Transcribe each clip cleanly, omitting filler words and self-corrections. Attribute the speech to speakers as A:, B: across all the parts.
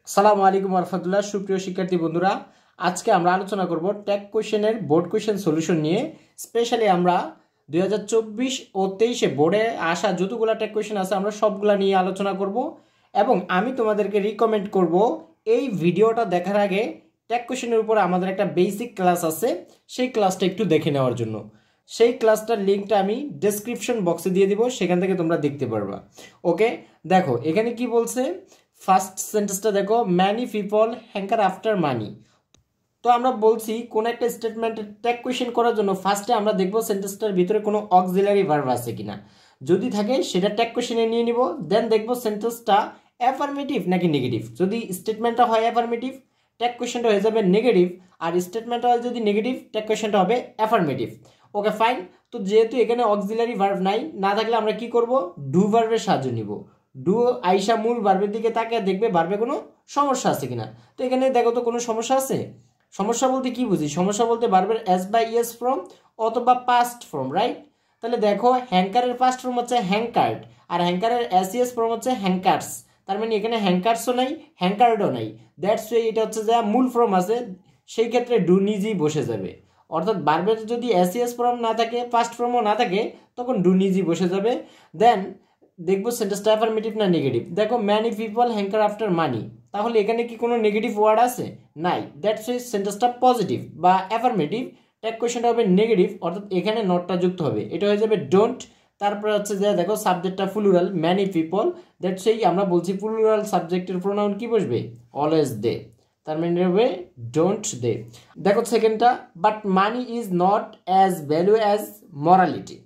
A: আসসালামু আলাইকুম রহমতুল্লাহ। সুপ্রিয় শিক্ষার্থী বন্ধুরা, আজকে আমরা আলোচনা করব ট্যাগ কোশ্চেনের বোর্ড কোশ্চেন সলিউশন নিয়ে। স্পেশালি আমরা 2024 ও 23 বোর্ডে আসা যতগুলো ট্যাগ কোশ্চেন আছে আমরা সবগুলা নিয়ে আলোচনা করব এবং আমি তোমাদেরকে রিকমেন্ড করব এই ভিডিওটা দেখার আগে ট্যাগ কোশ্চেনের উপর আমাদের একটা বেসিক ক্লাস আছে, সেই ক্লাসটা একটু দেখে নেওয়ার জন্য। সেই ক্লাসটার লিঙ্কটা আমি ডেসক্রিপশন বক্সে দিয়ে দিব, সেখান থেকে তোমরা দেখতে পারবা। ওকে, দেখো এখানে কি বলছে। ফার্স্ট সেন্টেন্সটা দেখো, many people hanker after money. তো আমরা বলছি কোন একটা স্টেটমেন্টের ট্যাগ কোয়েশ্চেন করার জন্য ফার্স্টে আমরা দেখবো সেন্টেন্সটার ভিতরে কোনো অক্সিলারি ভার্ব আছে কিনা। যদি থাকে সেটা ট্যাগ কোয়েশ্চেনে নিয়ে নিব। দেন দেখবো সেন্টেন্সটা অ্যাফার্মেটিভ নাকি নেগেটিভ। যদি স্টেটমেন্টটা হয় অ্যাফার্মেটিভ, ট্যাগ কোয়েশ্চেনটা হয়ে যাবে নেগেটিভ। আর স্টেটমেন্টটা হয় যদি নেগেটিভ, ট্যাগ কোয়েশ্চেনটা হবে অ্যাফার্মেটিভ। Okay fine. তো যেহেতু এখানে অক্সিলারি ভার্ব নাই, না থাকলে আমরা কি করব, ডু ভার্বের সাহায্য নিব। ডু আইসা মূল ভার্বের দিকে তাকিয়ে দেখবে ভার্বে কোনো সমস্যা আছে কিনা। তো এখানে দেখো তো কোনো সমস্যা আছে। সমস্যা বলতে কি বুঝি? সমস্যা বলতে ভার্বের এস বাই ইয়েস ফর্ম অথবা পাস্ট ফর্ম, রাইট? তাহলে দেখো হ্যাঙ্কারের পাস্ট ফর্ম হচ্ছে হ্যাঙ্কার্ড, আর হ্যাঙ্কারের এস ইয়েস ফর্ম হচ্ছে হ্যাঙ্কার্স। তার মানে এখানে হ্যাঙ্কার্সও নাই, হ্যাঙ্কার্ডও নাই। দ্যাটস ওয়ে এটা হচ্ছে যা মূল ফর্ম আছে, সেই ক্ষেত্রে ডু নিজেই বসে যাবে। অর্থাৎ ভার্বের যদি এস ইয়েস ফর্ম না থাকে, পাস্ট ফর্মও না থাকে, তখন ডু নিজেই বসে যাবে। দেন দেখবো সেন্টেন্সটা অ্যাফার্মেটিভ না নেগেটিভ। দেখো many people hanker after money, তাহলে এখানে কি কোনো নেগেটিভ ওয়ার্ড আছে? নাই। দ্যাটস ওয়াই সেন্টেন্সটা পজিটিভ বা অ্যাফার্মেটিভ। ট্যাগ কোয়েশ্চেনটা হবে নেগেটিভ, অর্থাৎ এখানে নটটা যুক্ত হবে, এটা হয়ে যাবে ডোন্ট। তারপরে হচ্ছে যে দেখো সাবজেক্টটা plural many people, that's why আমরা বলছি প্লুরাল সাবজেক্টের প্রোনাউন কি বসবে? Always they. তার মানে হবে ডোন্ট দে। দেখো সেকেন্ডটা, but money is not as value as morality.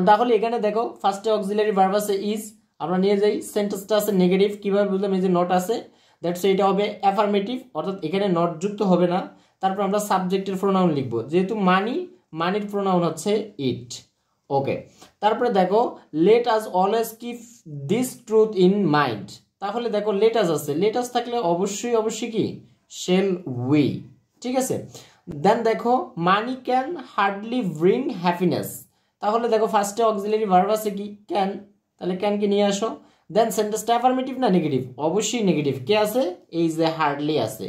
A: তাহলে এখানে দেখো ফার্স্টে অক্সিলারি ভার্ব আছে ইজ, আমরা নিয়ে যাই। সেন্টেন্সটা আছে নেগেটিভ, কিভাবে বুঝলাম? এই যে নট আছে, দ্যাটস এটা হবে অ্যাফার্মেটিভ, অর্থাৎ এখানে নট যুক্ত হবে না। তারপর আমরা সাবজেক্টের প্রোনাউন লিখবো, যেহেতু মানি, মানির প্রোনাউন হচ্ছে ইট। ওকে, তারপরে দেখো let us always keep this truth in mind. তাহলে দেখো লেট আস আছে, লেট আস থাকলে অবশ্যই অবশ্যই কি শেল উই, ঠিক আছে। দেন দেখো money can hardly bring happiness. তাহলে দেখো ফার্স্টে অক্সিলারি ভার্ব আছে কি ক্যান, তাহলে ক্যানকে নিয়ে আসো। দেন সেন্টেন্সটা অ্যাফার্মেটিভ না নেগেটিভ? অবশ্যই নেগেটিভ। কে আছে? এই যে হার্ডলি আছে।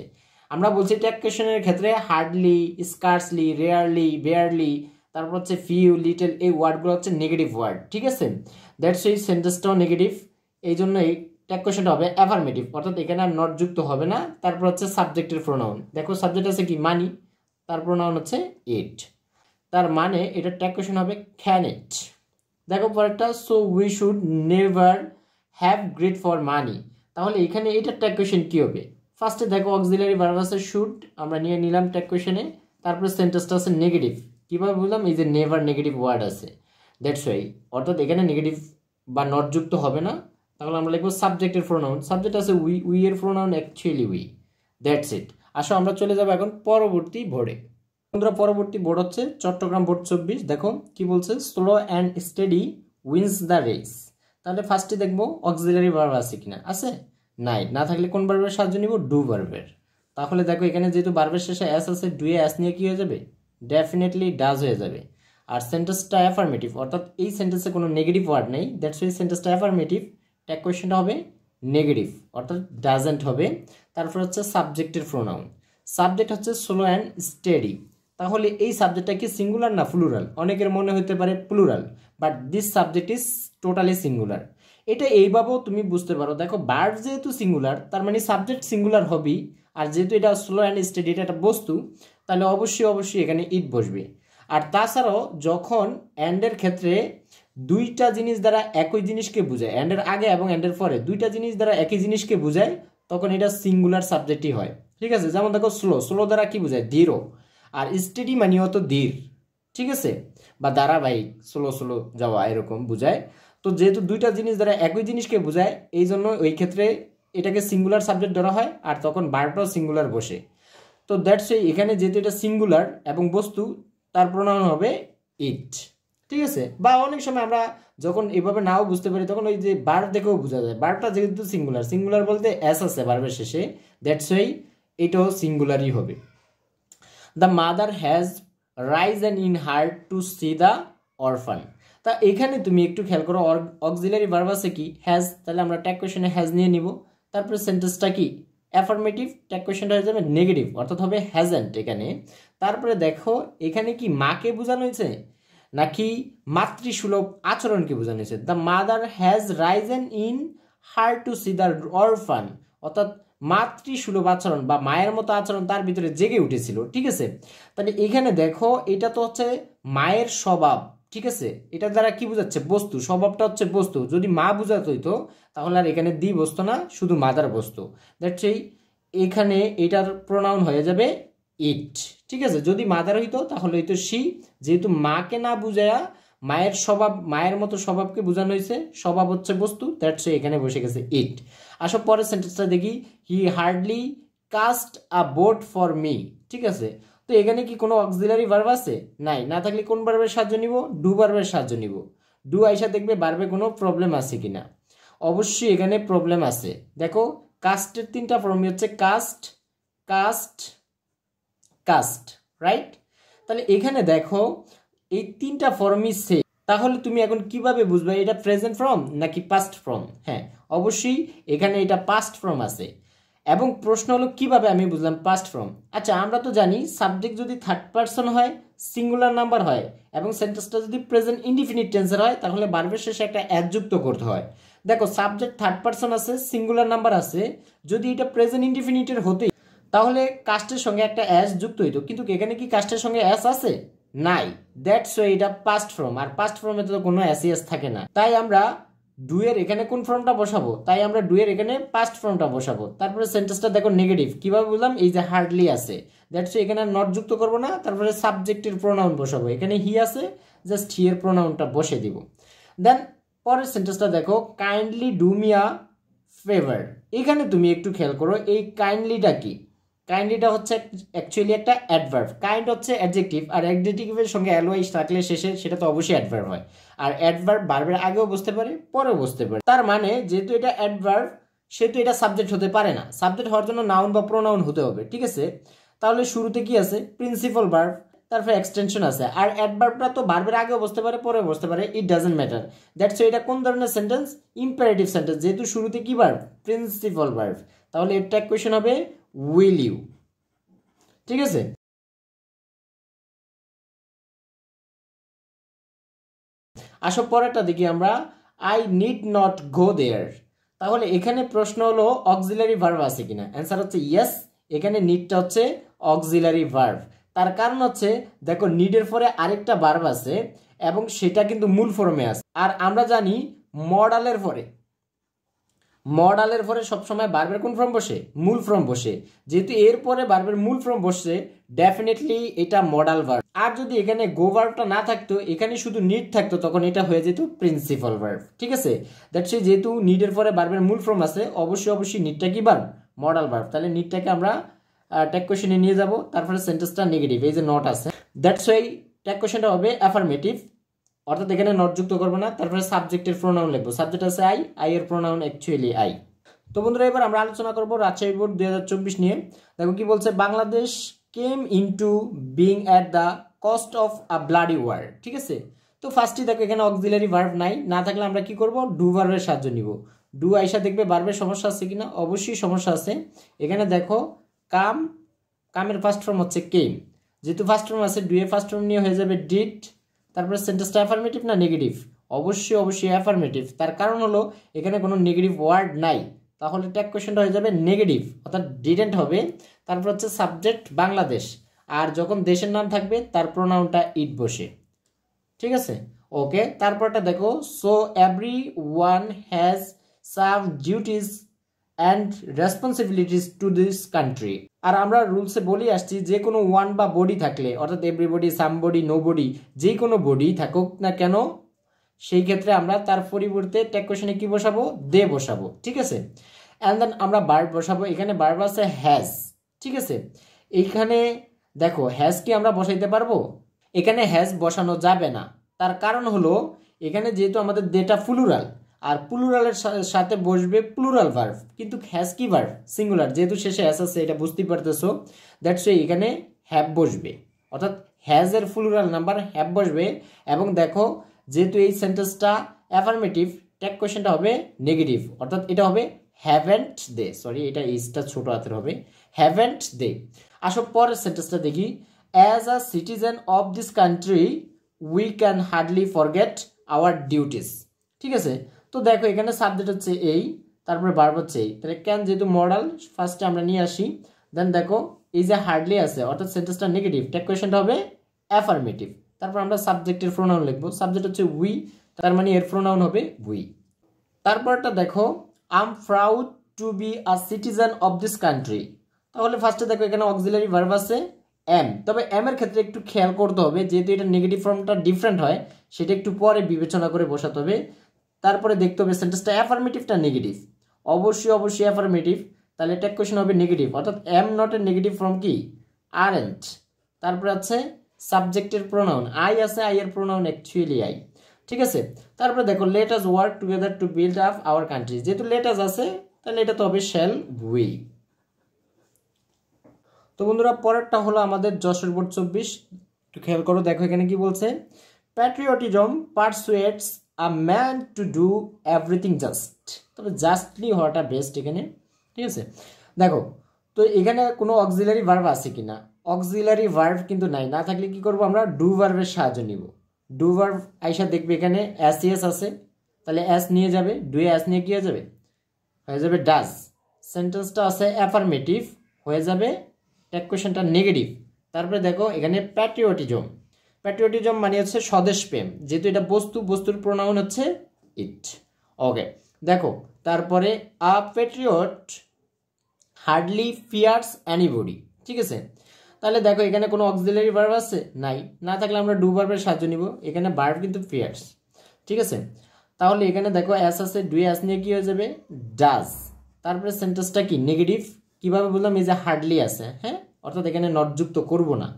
A: আমরা বলছি ট্যাগ কোয়েশ্চেনের ক্ষেত্রে হার্ডলি, স্কার্সলি, রেয়ারলি, বেয়ারলি, তারপর হচ্ছে ফিউ, লিটল, এই ওয়ার্ডগুলো হচ্ছে নেগেটিভ ওয়ার্ড, ঠিক আছে। দ্যাটস এই সেন্টেন্সটাও নেগেটিভ, এই জন্য এই ট্যাগ কোয়েশ্চেনটা হবে অ্যাফার্মেটিভ, অর্থাৎ এখানে আর নট যুক্ত হবে না। তারপর হচ্ছে সাবজেক্টের প্রোনাউন, দেখো সাবজেক্ট আছে কি মানি, তার প্রোনাউন হচ্ছে ইট, তার মানে এটা ট্যাগ কোয়েশ্চেন হবে ক্যান ইট। দেখো পরেরটা, so we should never have great for money. তাহলে এখানে এটা ট্যাগ কোয়েশ্চেন কি হবে? ফার্স্টে দেখো অক্সিলারি ভার্ব আছে শুড, আমরা নিয়ে নিলাম ট্যাগ কোয়েশ্চেনে। তারপরে সেন্টেন্সটা আছে নেগেটিভ, কিভাবে বললাম? এই যে নেভার নেগেটিভ ওয়ার্ড আছে, দ্যাটস ওয়াই, অর্থাৎ এখানে নেগেটিভ বা নট যুক্ত হবে না। তাহলে আমরা লিখবো সাবজেক্টের প্রোনাউন, সাবজেক্ট আছে উই, উই এর pronoun actually we. That's it. আসো আমরা চলে যাবো এখন পরবর্তী বোর্ডে। বন্ধুরা পরবর্তী বোর্ড হচ্ছে চট্টগ্রাম বোর্ড 24। দেখো কি বলছে, slow and steady wins the race. তাহলে ফার্স্টে দেখবো অক্সিলারি ভার্ব আছে কিনা, আছে? নাই। না থাকলে কোন ভার্বের সাহায্য নিব? ডু ভার্বের। তাহলে দেখো এখানে যেহেতু ভার্বের শেষে এস আছে, ডুয়ে এস নিয়ে কি হয়ে যাবে? ডেফিনেটলি ডাজ হয়ে যাবে। আর সেন্টেন্সটা অ্যাফার্মেটিভ, অর্থাৎ এই সেন্টেন্সে কোনো নেগেটিভ ওয়ার্ড নেই, দ্যাটস ওয়াই সেন্টেন্সটা অ্যাফার্মেটিভ। ট্যাগ কোয়েশ্চেনটা হবে নেগেটিভ, অর্থাৎ ডাজেন্ট হবে। তারপর হচ্ছে সাবজেক্টের প্রোনাউন, সাবজেক্ট হচ্ছে স্লো অ্যান্ড স্টেডি। তাহলে এই সাবজেক্টটা কি সিঙ্গুলার না প্লুরাল? অনেকের মনে হতে পারে plural, but this subject is totally singular. এটা এইভাবেও তুমি বুঝতে পারো, দেখো ভার্ব যেহেতু সিঙ্গুলার, তার মানে সাবজেক্ট সিঙ্গুলার হবেই। আর যেহেতু এটা স্লো অ্যান্ড স্টেডি, এটা একটা বস্তু, তাহলে অবশ্যই অবশ্যই এখানে ইট বসবে। আর তাছাড়াও যখন অ্যান্ডের ক্ষেত্রে দুইটা জিনিস দ্বারা একই জিনিসকে বোঝায়, অ্যান্ডের আগে এবং অ্যান্ডের পরে দুইটা জিনিস দ্বারা একই জিনিসকে বোঝায়, তখন এটা সিঙ্গুলার সাবজেক্টই হয়, ঠিক আছে। যেমন দেখো স্লো, স্লো দ্বারা কি বোঝায়? ধীর। আর স্টেডি মানেও তো ধীর, ঠিক আছে, বা ধারাবাহিক, স্লো স্লো যাওয়া এরকম বোঝায়। তো যেহেতু দুইটা জিনিস দ্বারা একই জিনিসকে বোঝায়, এই জন্য ওই ক্ষেত্রে এটাকে সিঙ্গুলার সাবজেক্ট ধরা হয়, আর তখন ভার্বটাও সিঙ্গুলার বসে। তো দ্যাটস এই, এখানে যেহেতু এটা সিঙ্গুলার এবং বস্তু, তার প্রোনাউন হবে ইট, ঠিক আছে। বা অনেক সময় আমরা যখন এভাবে নাও বুঝতে পারি, তখন ওই যে ভার্ব দেখেও বোঝা যায়, ভার্বটা যেহেতু সিঙ্গুলার, সিঙ্গুলার বলতে এস আছে ভার্বের শেষে, দ্যাটস ওয়াই এটাও সিঙ্গুলারই হবে। The mother has risen in heart to see the orphan. তা এখানে তুমি একটু খেয়াল করো, অক্সিলারি ভার্ব আছে কি হ্যাজ, তাহলে আমরা ট্যাগ কোয়েশ্চনে হ্যাজ নিয়ে নিব। তারপরে সেন্টেন্সটা কি অ্যাফার্মেটিভ, ট্যাগ কোয়েশ্চেনটা হয়ে যাবে নেগেটিভ, অর্থাৎ হবে হ্যাজেন্ট এখানে। তারপরে দেখো এখানে কি মাকে বোঝানো হয়েছে নাকি মাতৃসুলভ আচরণকে বোঝানো হয়েছে। The mother has risen in her to see the orphan, অর্থাৎ মাতৃসুলভ আচরণ বা মায়ের মতো আচরণ তার ভিতরে জেগে উঠেছিল। ঠিক আছে, তাহলে এখানে দেখো এটা তো হচ্ছে মায়ের স্বভাব। ঠিক আছে, এটা দ্বারা কি বোঝাচ্ছে? বস্তু, স্বভাবটা হচ্ছে বস্তু। যদি মা বোঝাতে হইতো তাহলে আর এখানে দি বস্তু না, শুধু মাদার বস্তু। দ্যাটস এখানে এটার প্রোনাউন হয়ে যাবে ইট। ঠিক আছে, যদি মাদার হইতো তাহলে হইতো সি। যেহেতু মাকে না বুঝায়া মায়ের স্বভাব, মায়ের মতো স্বভাবকে বোঝানো হয়েছে, স্বভাব হচ্ছে বস্তু, দ্যাটস এখানে বসে গেছে ইট। আসো পরের সেন্টেন্সটা দেখি। He hardly cast a vote for me. ঠিক আছে, তো এখানে কি কোনো অক্সিলারি ভার্ব আছে? নাই। না থাকলে কোন ভার্বের সাহায্য নিব? ডু ভার্বের সাহায্য নিব। ডু আইসা দেখবে ভার্বে কোনো প্রবলেম আছে কিনা। অবশ্যই এখানে প্রবলেম আছে। দেখো কাস্টের তিনটা ফর্মই হচ্ছে কাস্ট, কাস্ট, কাস্ট, রাইট? তাহলে এখানে দেখো এই তিনটা ফর্মই সেম। তাহলে তুমি এখন কিভাবে বুঝবে এটা প্রেজেন্ট ফর্ম নাকি পাস্ট ফর্ম? হ্যাঁ, অবশ্যই এখানে এটা পাস্ট ফর্ম আছে। এবং প্রশ্ন হলো কিভাবে আমি বুঝলাম পাস্ট ফর্ম। আচ্ছা, আমরা তো জানি সাবজেক্ট যদি থার্ড পারসন হয়, সিঙ্গুলার নাম্বার হয় এবং সেন্টেন্সটা যদি প্রেজেন্ট ইনডিফিনিট টেন্সের হয় তাহলে ভার্বের শেষে একটা অ্যাজ যুক্ত করতে হয়। দেখো সাবজেক্ট থার্ড পারসন আছে, সিঙ্গুলার নাম্বার আছে, যদি এটা প্রেজেন্ট ইনডিফিনিটের হতেই তাহলে কাস্টের সঙ্গে একটা অ্যাস যুক্ত হইতো, কিন্তু এখানে কি কাস্টের সঙ্গে অ্যাস আছে? নাই। দ্যাটস ওয়াই এটা পাস্ট ফর্ম। আর পাস্ট ফর্মে তো কোনো অ্যাস থাকে না, তাই আমরা ডুয়ের এখানে কোন ফর্মটা বসাবো? তাই আমরা ডুয়ের এখানে পাস্ট ফর্মটা বসাবো। তারপরে সেন্টেন্সটা দেখো নেগেটিভ, কিভাবে বললাম? এই যে হার্ডলি আছে, দ্যাটস ওয়াই এখানে নট যুক্ত করবো না। তারপরে সাবজেক্টের প্রোনাউন বসাবো, এখানে হি আছে, জাস্ট হি এর প্রোনাউনটা বসে দিব। দেন পরের সেন্টেন্সটা দেখো, kindly do me a favour. এখানে তুমি একটু খেয়াল করো এই কাইন্ডলিটা কি। কাইন্ডলিটা হচ্ছে অ্যাকচুয়ালি একটা অ্যাডভার্ব। কাইন্ড হচ্ছে অ্যাডজেক্টিভ, আর অ্যাডজেক্টিভের সঙ্গে অ্যালওয়াইজ থাকলে শেষে সেটা তো অবশ্যই অ্যাডভার্ব হয়। আর অ্যাডভার্ব ভার্বের আগেও বসতে পারে, পরেও বসতে পারে। তার মানে যেহেতু এটা অ্যাডভার্ব সেহেতু এটা সাবজেক্ট হতে পারে না। সাবজেক্ট হওয়ার জন্য নাউন বা প্রোনাউন হতে হবে। ঠিক আছে, তাহলে শুরুতে কি আছে? প্রিন্সিপাল ভার্ব, তারপরে এক্সটেনশন আছে। আর অ্যাডভার্বটা তো ভার্বের আগেও বসতে পারে, পরেও বসতে পারে, ইট ডাজন্ট ম্যাটার। দ্যাটস এটা কোন ধরনের সেন্টেন্স? Imperative sentence. যেহেতু শুরুতে কি ভার্ব? প্রিন্সিপাল ভার্ব, তাহলে এর ট্যাগ কোয়েশ্চন হবে উইল ইউ। ঠিক আছে, আসো পরেরটা দেখি আমরা। আই নিড নট গো দেয়ার। তাহলে এখানে প্রশ্ন হলো অক্সিলারি ভার্ব আছে কিনা। অ্যান্সার হচ্ছে ইয়েস। এখানে নিডটা হচ্ছে অক্সিলারি ভার্ব। তার কারণ হচ্ছে দেখো নিডের পরে আরেকটা ভার্ব আছে এবং সেটা কিন্তু মূল ফর্মে আছে। আর আমরা জানি মডালের পরে সবসময় ভার্বের কোন ফর্ম বসে? মূল ফর্ম বসে। যেহেতু এর পরে ভার্বের মূল ফর্ম বসছে, ডেফিনেটলি এটা মডাল ভার্ব। আর যদি এখানে গো ভার্বটা না থাকতো, এখানে শুধু নিড থাকতো, তখন এটা হয়ে যেত প্রিন্সিপাল ভার্ব। ঠিক আছে, দ্যাটস যেহেতু নিডের পরে ভার্বের মূল ফর্ম আছে, অবশ্যই নিডটা কি ভার্ব? Modal verb. তাহলে নিডটাকে আমরা ট্যাগ কোয়েশ্চনে নিয়ে যাব। তারপরে সেন্টেন্সটা নেগেটিভ, এই যে নট আছে, দ্যাটস ওয়াই ট্যাগ কোয়েশ্চনটা হবে অ্যাফার্মেটিভ, অর্থাৎ এখানে নট যুক্ত করবো না। তারপরে সাবজেক্টের প্রোনাউন লিখবো। সাবজেক্ট আছে আই, আই এর প্রোনাউন অ্যাকচুয়ালি আই। তো বন্ধুরা এবার আমরা আলোচনা করবো রাজশাহী বোর্ড 2024 নিয়ে। দেখো কি বলছে, Bangladesh came into being at the cost of a bloody war. ঠিক আছে, তো ফার্স্টই দেখো এখানে অক্সিলারি ভার্ব নাই, না থাকলে আমরা কি করব? ডু ভার্বের সাহায্য নিব। ডু আইসা দেখবে ভার্বের সমস্যা আছে কিনা, অবশ্যই সমস্যা আছে। এখানে দেখো কামের ফার্স্ট ফর্ম হচ্ছে কেম, যেহেতু ফার্স্ট ফর্ম আছে ডু এর ফার্স্ট ফর্ম নিয়ে হয়ে যাবে ডিড। তারপরে সেন্টেন্সটা অ্যাফার্মেটিভ না নেগেটিভ? অবশ্যই অ্যাফার্মেটিভ। তার কারণ হলো এখানে কোনো নেগেটিভ ওয়ার্ড নাই, তাহলে ট্যাগ কোয়েশ্চনটা হয়ে যাবে নেগেটিভ, অর্থাৎ ডিডেন্ট হবে। তারপর হচ্ছে সাবজেক্ট বাংলাদেশ, আর যখন দেশের নাম থাকবে তার প্রোনাউনটা ইট বসে। ঠিক আছে, ওকে। তারপরটা দেখো, so everyone has some duties and responsibilities to this country. আর আমরা রুলসে বলি আসছি যে কোনো ওয়ান বা বডি থাকলে, অর্থাৎ এভরিবডি, সামবডি, নো বডি, যে কোনো বডি থাকুক না কেন, সেই ক্ষেত্রে আমরা তার পরিবর্তে ট্যাগ কোয়েশ্চনে কি বসাবো? দে বসাবো। ঠিক আছে, অ্যান্ড দেন আমরা ভার্ব বসাবো। এখানে ভার্ব আছে হ্যাজ। ঠিক আছে, এইখানে দেখো হ্যাজ কি আমরা বসাইতে পারবো? এখানে হ্যাজ বসানো যাবে না। তার কারণ হলো এখানে যেহেতু আমাদের দেটা প্লুরাল, আর প্লুরালের সাথে বসবে প্লুরাল ভার্ব, কিন্তু হ্যাজ কি ভার্ব? সিঙ্গুলার। যেহেতু শেষে হ্যাজ আছে, এটা বুঝতেই পারতেছো, দ্যাটস ওয়াই এখানে হ্যাভ বসবে, অর্থাৎ হ্যাজ এর প্লুরাল নাম্বার হ্যাভ বসবে। এবং দেখো যেহেতু এই সেন্টেন্সটা অ্যাফার্মেটিভ, ট্যাগ কোয়েশ্চনটা হবে নেগেটিভ, অর্থাৎ এটা হবে হ্যাভেন্ট দে, সরি এটা ইজটা ছোট হাতের হবে, হ্যাভেন্ট দে। আসো পরের সেন্টেন্সটা দেখি, as a citizen of this country we can hardly forget our duties. ঠিক আছে, তো দেখো এখানে সাবজেক্ট হচ্ছে এই, তারপরে ভার্ব হচ্ছে এই, তাহলে ক্যান যেহেতু মডাল ফার্স্টে আমরা নিয়ে আসি, দেন দেখো এই যে হার্ডলি আছে অর্থাৎ সেন্টেন্সটা নেগেটিভ, ট্যাগ কোয়েশ্চনটা হবে অ্যাফার্মেটিভ। তারপর আমরা সাবজেক্টের প্রোনাউন লিখবো, সাবজেক্ট হচ্ছে উই, তার মানে এর প্রোনাউন হবে উই। তারপরটা দেখো, I am proud to be a citizen of this country. তাহলে ফার্স্টে দেখো এখানে অক্সিলারি ভার্ব আছে এম, তবে এম এর ক্ষেত্রে একটু খেয়াল করতে হবে, যেহেতু এটা নেগেটিভ ফর্মটা ডিফারেন্ট হয় সেটা একটু পরে বিবেচনা করে বসাতে হবে। তারপরে দেখতে হবে সেন্টেন্সটা অ্যাফার্মেটিভটা নেগেটিভ, অবশ্যই অ্যাফার্মেটিভ, তাহলে ট্যাগ কোয়েশ্চন হবে নেগেটিভ, অর্থাৎ এম নট এর নেগেটিভ ফর্ম কি আরএন্ট। তারপরে আছে সাবজেক্টের প্রোনাউন আই আছে, আই এর প্রোনাউন অ্যাকচুয়ালি আই। ঠিক আছে, তারপরে দেখো let us work together to build up our country, যেহেতু লেট আস আছে তাহলে এটা তো হবে শ্যাল উই। তো বন্ধুরা পরেরটা হলো আমাদের যশোর বোর্ড 24, একটু খেয়াল করো, দেখো এখানে কি বলছে, patriotism persuades a man to do everything just, তবে জাস্টলি হওয়াটা বেস্ট এখানে। ঠিক আছে, দেখো তো এখানে কোনো অক্সিলারি ভার্ব আছে কিনা, অক্সিলারি ভার্ব কিন্তু নাই, না থাকলে কি করব আমরা ডু ভার্বের সাহায্য নিব। ডু ভার্ব আইসা দেখবে এখানে এস ইএস আছে, তাহলে এস নিয়ে যাবে, ডুয়ে এস নিয়ে কি হয়ে যাবে ডাজ। সেন্টেন্সটা আছে অ্যাফার্মেটিভ, হয়ে যাবে ট্যাগ কোয়েশ্চনটা নেগেটিভ। তারপরে দেখো এখানে প্যাট্রিয়টিজম, প্যাট্রিয়টিজম মানে হচ্ছে স্বদেশ প্রেম, যেহেতু এটা বস্তুর প্রোনাউন হচ্ছে ইট। ওকে, দেখো তারপরে a patriot hardly fears anybody. ঠিক আছে, তাহলে দেখো এখানে কোনো অক্সিলারি ভার্ব আছে নাই, না থাকলে আমরা ডু ভার্বের সাহায্য নিব, এখানে ভার্ব কিন্তু ফিয়ার্স। ঠিক আছে, তাহলে এখানে দেখো এস আছে, ডুয়ে এস নিয়ে কি হয়ে যাবে ডাজ। তারপরে সেন্টেন্সটা কি নেগেটিভ, কিভাবে বললাম, এই যে হার্ডলি আছে, হ্যাঁ, অর্থাৎ এখানে নট যুক্ত করব না।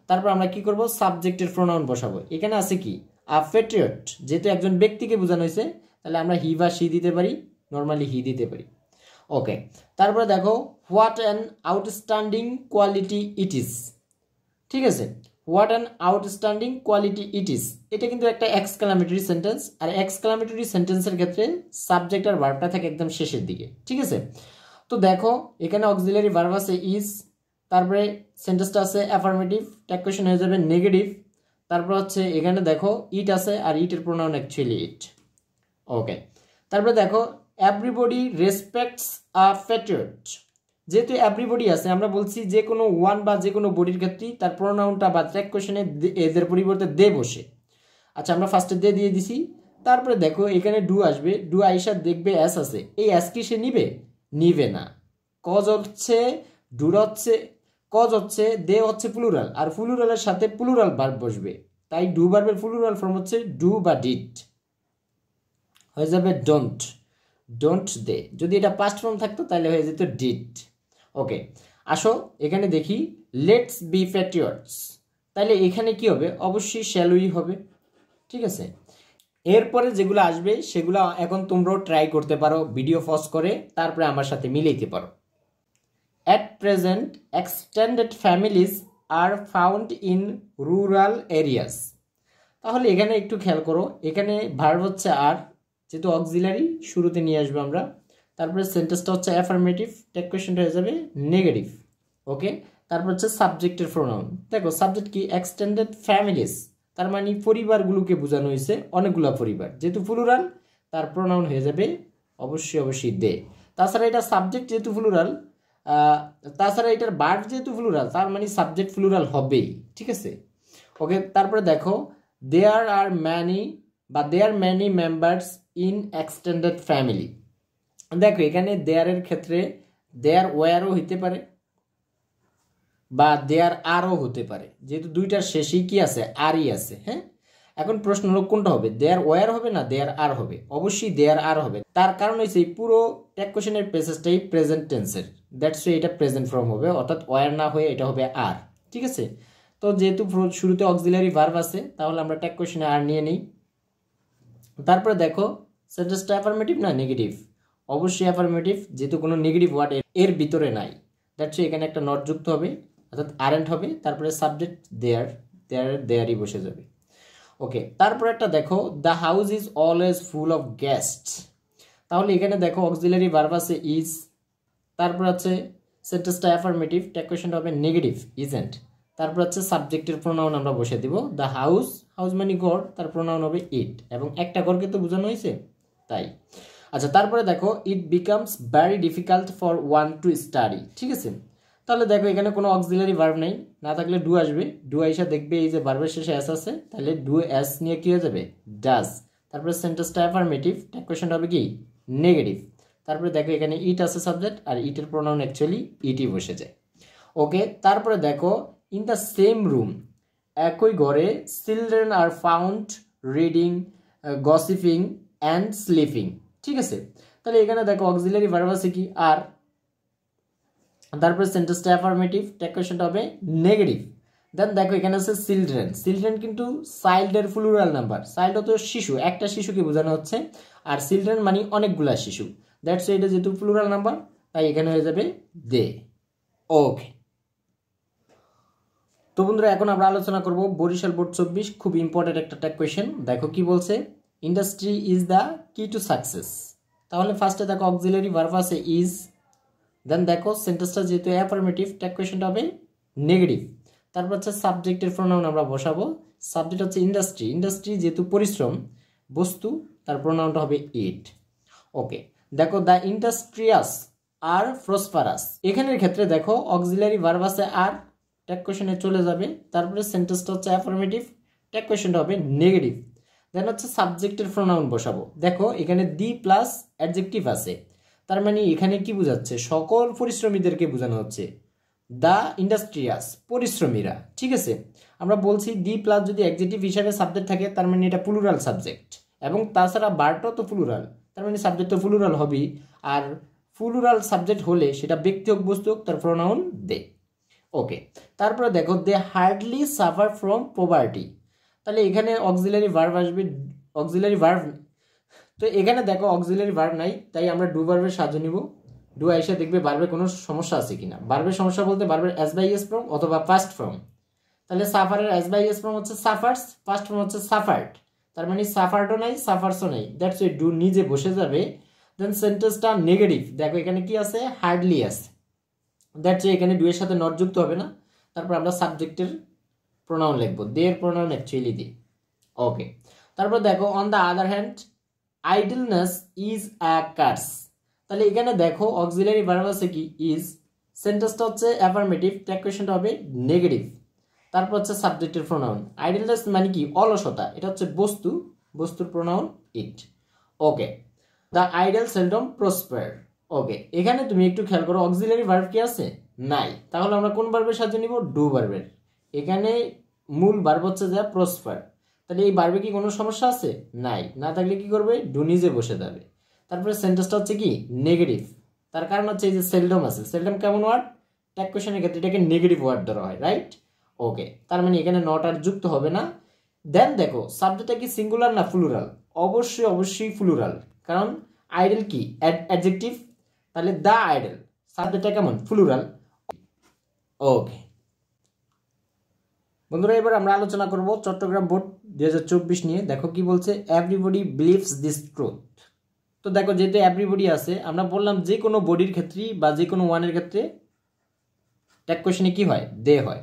A: তারপর আমরা কি করব সাবজেক্টের প্রোনাউন বসাবো, এখানে আছে কি আ প্যাট্রিয়ট, যেহেতু একজন ব্যক্তিকে বোঝানো হয়েছে তাহলে আমরা হি বা সি দিতে পারি, নর্মালি হি দিতে পারি। ওকে, তারপরে দেখো what an outstanding quality it is. ঠিক আছে, what an outstanding quality it is, এটা কিন্তু একটা এক্সক্লামেটরি সেন্টেন্স, আর এক্সক্লামেটরি সেন্টেন্সের ক্ষেত্রে সাবজেক্ট আর ভার্বটা থাকে একদম শেষের দিকে। ঠিক আছে, তো দেখো এখানে অক্সিলারি ভার্ব আছে ইজ, তারপরে সেন্টেন্সটা আছে অ্যাফার্মেটিভ, ট্যাগ কোয়েশ্চন হয়ে যাবে নেগেটিভ। তারপর হচ্ছে এখানে দেখো ইট আছে, আর ইটের প্রোনাউন অ্যাকচুয়ালি ইট। ওকে, তারপরে দেখো এভরিবডি রেসপেক্টস আ প্যাট্রিয়ট, যেহেতু এভরিবডি আছে আমরা বলছি যে কোনো ওয়ান বা যে কোনো বডির ক্ষেত্রে তার প্রোনাউনটা বা ট্যাগ কোয়েশ্চনে এদের পরিবর্তে দে বসে। আচ্ছা, আমরা ফার্স্টে দে দিয়ে দিছি, তারপরে দেখো এখানে ডু আসবে, ডু আইসা দেখবে এস আছে, এই এস কি সে নিবে না। কজ হচ্ছে ডুর হচ্ছে, কজ হচ্ছে, দে হচ্ছে প্লুরাল, আর প্লুরালের সাথে প্লুরাল ভার্ব বসবে, তাই ডু ভার্বের প্লুরাল ফর্ম হচ্ছে ডু বা ডিড, হয়ে যাবে ডোন্ট দে। যদি এটা পাস্ট ফর্ম থাকতো তাহলে হয়ে যেত ডিড। ওকে, আসো এখানে দেখি লেটস বি প্যাট্রিয়টস, তাহলে এখানে কি হবে, অবশ্যই শ্যালুই হবে। ঠিক আছে, এরপরে যেগুলো আসবে সেগুলো এখন তোমরাও ট্রাই করতে পারো, ভিডিও পজ করে তারপরে আমার সাথে মিলাইতে পারো। At present extended families are found in rural areas. তাহলে এখানে একটু খেয়াল করো, এখানে ভার্ব হচ্ছে আর, যেহেতু অক্সিলারি শুরুতে নিয়ে আসবো আমরা, তারপরে সেন্টেন্সটা হচ্ছে অ্যাফার্মেটিভ, ট্যাগ কোয়েশ্চনটা হয়ে যাবে নেগেটিভ। ওকে, তারপর হচ্ছে সাবজেক্টের প্রোনাউন, দেখো সাবজেক্ট কি এক্সটেন্ডেড ফ্যামিলিজ, তার মানে পরিবারগুলোকে বোঝানো হয়েছে, অনেকগুলো পরিবার, যেহেতু প্লুরাল তার প্রোনাউন হয়ে যাবে অবশ্যই দে। তাছাড়া এটা সাবজেক্ট যেহেতু প্লুরাল, তাছাড়া এটার ভার্ব যেহেতু প্লুরাল, তার মানে সাবজেক্ট প্লুরাল হবেই। ঠিক আছে, ওকে, তারপরে দেখো there are many members in extended family. দেখো এখানে দেয়ারের ক্ষেত্রে দেয়ার ওয়ারও হইতে পারে বা দেয়ার আরও হতে পারে, যেহেতু দুইটার শেষেই কি আছে আরই আছে। হ্যাঁ, এখন প্রশ্ন হলো কোনটা হবে, দেয়ার ওয়ার হবে না দেয়ার আর হবে, অবশ্যই দেয়ার আর হবে, তার কারণ হচ্ছে এই পুরো ট্যাগ কোয়েশ্চনের প্রেসেসটাই প্রেজেন্ট টেন্সের, দ্যাটস ওয়াই এটা প্রেজেন্ট ফর্ম হবে, অর্থাৎ ওয়ার না হয়ে এটা হবে আর। ঠিক আছে, তো যেহেতু শুরুতে অক্সিলারি ভার্ব আছে তাহলে আমরা ট্যাগ কোয়েশ্চনে আর নিয়ে নিই। তারপরে দেখো সেন্টেন্সটা অ্যাফার্মেটিভ না নেগেটিভ, অবশ্যই অ্যাফার্মেটিভ, যেহেতু কোনো নেগেটিভ ওয়ার্ড এর ভিতরে নাই, দ্যাটস ওয়াই এখানে একটা নট যুক্ত হবে, অর্থাৎ আরেন্ট হবে, তারপরে সাবজেক্ট দেয়ারই বসে যাবে। ওকে, তারপর একটা দেখো the house is always full of guest, তাহলে এখানে দেখো অক্সিলারি ভার্ব আছে ইজ, তারপর আছে সেন্টেন্সটা অ্যাফার্মেটিভ, ট্যাগ কোয়েশ্চেনটা হবে নেগেটিভ ইজেন্ট, তারপর আছে সাবজেক্টের প্রোনাউন আমরা বসে দিব দ্য হাউস, হাউস মানে ঘর, তার প্রোনাউন হবে ইট, এবং একটা ঘরকে তো বোঝানো হয়েছে তাই। আচ্ছা তারপরে দেখো it becomes very difficult for one to study, ঠিক আছে। তাহলে দেখো এখানে কোনো অক্সিলারি ভার্ব নেই, না থাকলে ডু আসবে, ডু আইসা দেখবে এই যে ভার্বের শেষে এস আছে, তাহলে ডু এস নিয়ে কি হয়ে যাবে ডাজ, তারপরে সেন্টেন্সটা অ্যাফার্মেটিভ, ট্যাগ কোয়েশ্চেনটা হবে কি নেগেটিভ, তারপরে দেখো এখানে ইট আছে সাবজেক্ট, আর ইটের প্রোনাউন অ্যাকচুয়ালি ইটই বসে যায়। ওকে, তারপরে দেখো ইন দ্য সেম রুম, একই ঘরে children are found reading, gossiping and sleeping, ঠিক আছে। তাহলে এখানে দেখো অক্সিলারি ভার্ব আছে কি আর, তারপরে সেন্টেন্সটা অ্যাফার্মেটিভ, ট্যাগ কোয়েশ্চেনটা হবে নেগেটিভ। দেন দেখো এখানে আছে চিলড্রেন, চিলড্রেন কিন্তু চাইল্ডের প্লুরাল নাম্বার, চাইল্ড তো শিশু, একটা শিশুকে বোঝানো হচ্ছে, আর চিলড্রেন মানে অনেকগুলা শিশু, দ্যাটস এটা যেহেতু প্লুরাল নাম্বার তাই এখানে হয়ে যাবে দে। ওকে, তো বন্ধুরা এখন আমরা আলোচনা করব বরিশাল বোর্ড 24, খুব ইম্পর্টেন্ট একটা ট্যাগ কোয়েশ্চেন। দেখো কি বলছে, ইন্ডাস্ট্রি ইজ দ্য কি টু সাকসেস। তাহলে ফার্স্টে দেখো অক্সিলারি ভার্ব আছে ইজ, দেন দেখো সেন্টেন্সটা যেহেতু অ্যাফার্মেটিভ, ট্যাগ কোয়েশ্চেনটা হবে নেগেটিভ, তারপর হচ্ছে সাবজেক্টের প্রোনাউন আমরা বসাবো, সাবজেক্ট হচ্ছে ইন্ডাস্ট্রি, ইন্ডাস্ট্রি যেহেতু পরিশ্রম বস্তু, তার প্রোনাউনটা হবে ইট। ওকে, দেখো দ্য ইন্ডাস্ট্রিয়াস আর প্রসপারাস, এখানের ক্ষেত্রে দেখো অক্সিলারি ভার্ব আছে আর, ট্যাগ কোয়েশ্চেনে চলে যাবে, তারপরে সেন্টেন্সটা হচ্ছে অ্যাফার্মেটিভ, ট্যাগ কোয়েশ্চেনটা হবে নেগেটিভ, দেন হচ্ছে সাবজেক্টের প্রোনাউন বসাবো। দেখো এখানে দি প্লাস অ্যাডজেক্টিভ আছে, তার মানে এখানে কি বোঝাচ্ছে, সকল পরিশ্রমীদেরকে বোঝানো হচ্ছে, দ্য ইন্ডাস্ট্রিয়াস পরিশ্রমীরা, ঠিক আছে। আমরা বলছি দি প্লাস যদি অ্যাডজেক্টিভ হিসাবে সাবজেক্ট থাকে তার মানে এটা প্লুরাল সাবজেক্ট, এবং তাছাড়া বারটাও তো প্লুরাল, তার মানে সাবজেক্ট তো প্লুরাল হবেই, আর প্লুরাল সাবজেক্ট হলে সেটা ব্যক্তি হোক বস্তু হোক তার প্রোনাউন দে। ওকে, তারপরে দেখো দে হার্ডলি সাফার ফ্রম পভার্টি, তাহলে এখানে অক্সিলারি ভার্ব আসবে, অক্সিলারি ভার্ব, তো এখানে দেখো অক্সিলারি ভার্ব নাই তাই আমরা ডু ভার্বের সাহায্য নিব, ডু আইসা দেখবে ভার্বে কোনো সমস্যা আছে কিনা, ভার্বের সমস্যা বলতে ভার্বের এস বাই এস ফর্ম অথবা পাস্ট ফর্ম, তাহলে সাফারের এস বাই এস ফর্ম হচ্ছে সাফার্স, পাস্ট ফর্ম হচ্ছে সাফার্ড, তার মানে সাফার্ডও নাই সাফার্সও নাই, দ্যাটস ওয়াই ডু নিজে বসে যাবে। দেন সেন্টেন্সটা নেগেটিভ, দেখো এখানে কি আছে হার্ডলি আছে, দ্যাটস ওয়াই এখানে ডু এর সাথে নট যুক্ত হবে না, তারপর আমরা সাবজেক্টের প্রোনাউন লিখবো, দেয়ার প্রোনাউন অ্যাকচুয়ালি দি। ওকে, তারপর দেখো on the other hand idleness is a curse, তাহলে এখানে দেখো অক্সিলারি ভার্ব আছে কি ইজ, সেন্টেন্সটা হচ্ছে অ্যাফার্মেটিভ, ট্যাগ কোয়েশ্চেনটা হবে নেগেটিভ, তারপর হচ্ছে সাবজেক্টের প্রোনাউন, আইডলনেস মানে কি অলসতা, এটা হচ্ছে বস্তু, বস্তুর pronoun it. Okay, the idle seldom prosper. Okay, এখানে তুমি একটু খেয়াল করো অক্সিলারি ভার্ব কি আছে নাই, তাহলে আমরা কোন ভার্বের সাহায্য নিব ডু ভার্বের, এখানে মূল ভার্ব হচ্ছে যা প্রসপার, তাহলে এই ভার্বে কি কোনো সমস্যা আছে নাই, না থাকলে কি করবে ডু নিজে বসে যাবে, তারপরে সেন্টেন্সটা হচ্ছে কি নেগেটিভ, তার কারণ হচ্ছে এই যে সেলডম আছে, সেলডম কেমন ওয়ার্ড, ট্যাগ কোয়েশ্চেনের ক্ষেত্রে এটাকে নেগেটিভ ওয়ার্ড ধরা হয়, রাইট। ওকে, তার মানে এখানে নট আর যুক্ত হবে না। দেন দেখো সাবজেক্টটা কি সিঙ্গুলার না প্লুরাল, অবশ্যই অবশ্যই প্লুরাল, কারণ আইডল কি অ্যাডজেক্টিভ, তাহলে দ্য আইডল সাবজেক্টটা কেমন প্লুরাল। ওকে বন্ধুরা, এবার আমরা আলোচনা করব চট্টগ্রাম বোর্ড 2024 নিয়ে। দেখো কি বলছে, এভরিবডি বিলিভস দিস ট্রুথ। তো দেখো যেহেতু এভরিবডি আছে, আমরা বললাম যে কোনো বডির ক্ষেত্রে বা যে কোনো ওয়ানের ক্ষেত্রে ট্যাগ কোয়েশ্চেনে কি হয় দে হয়।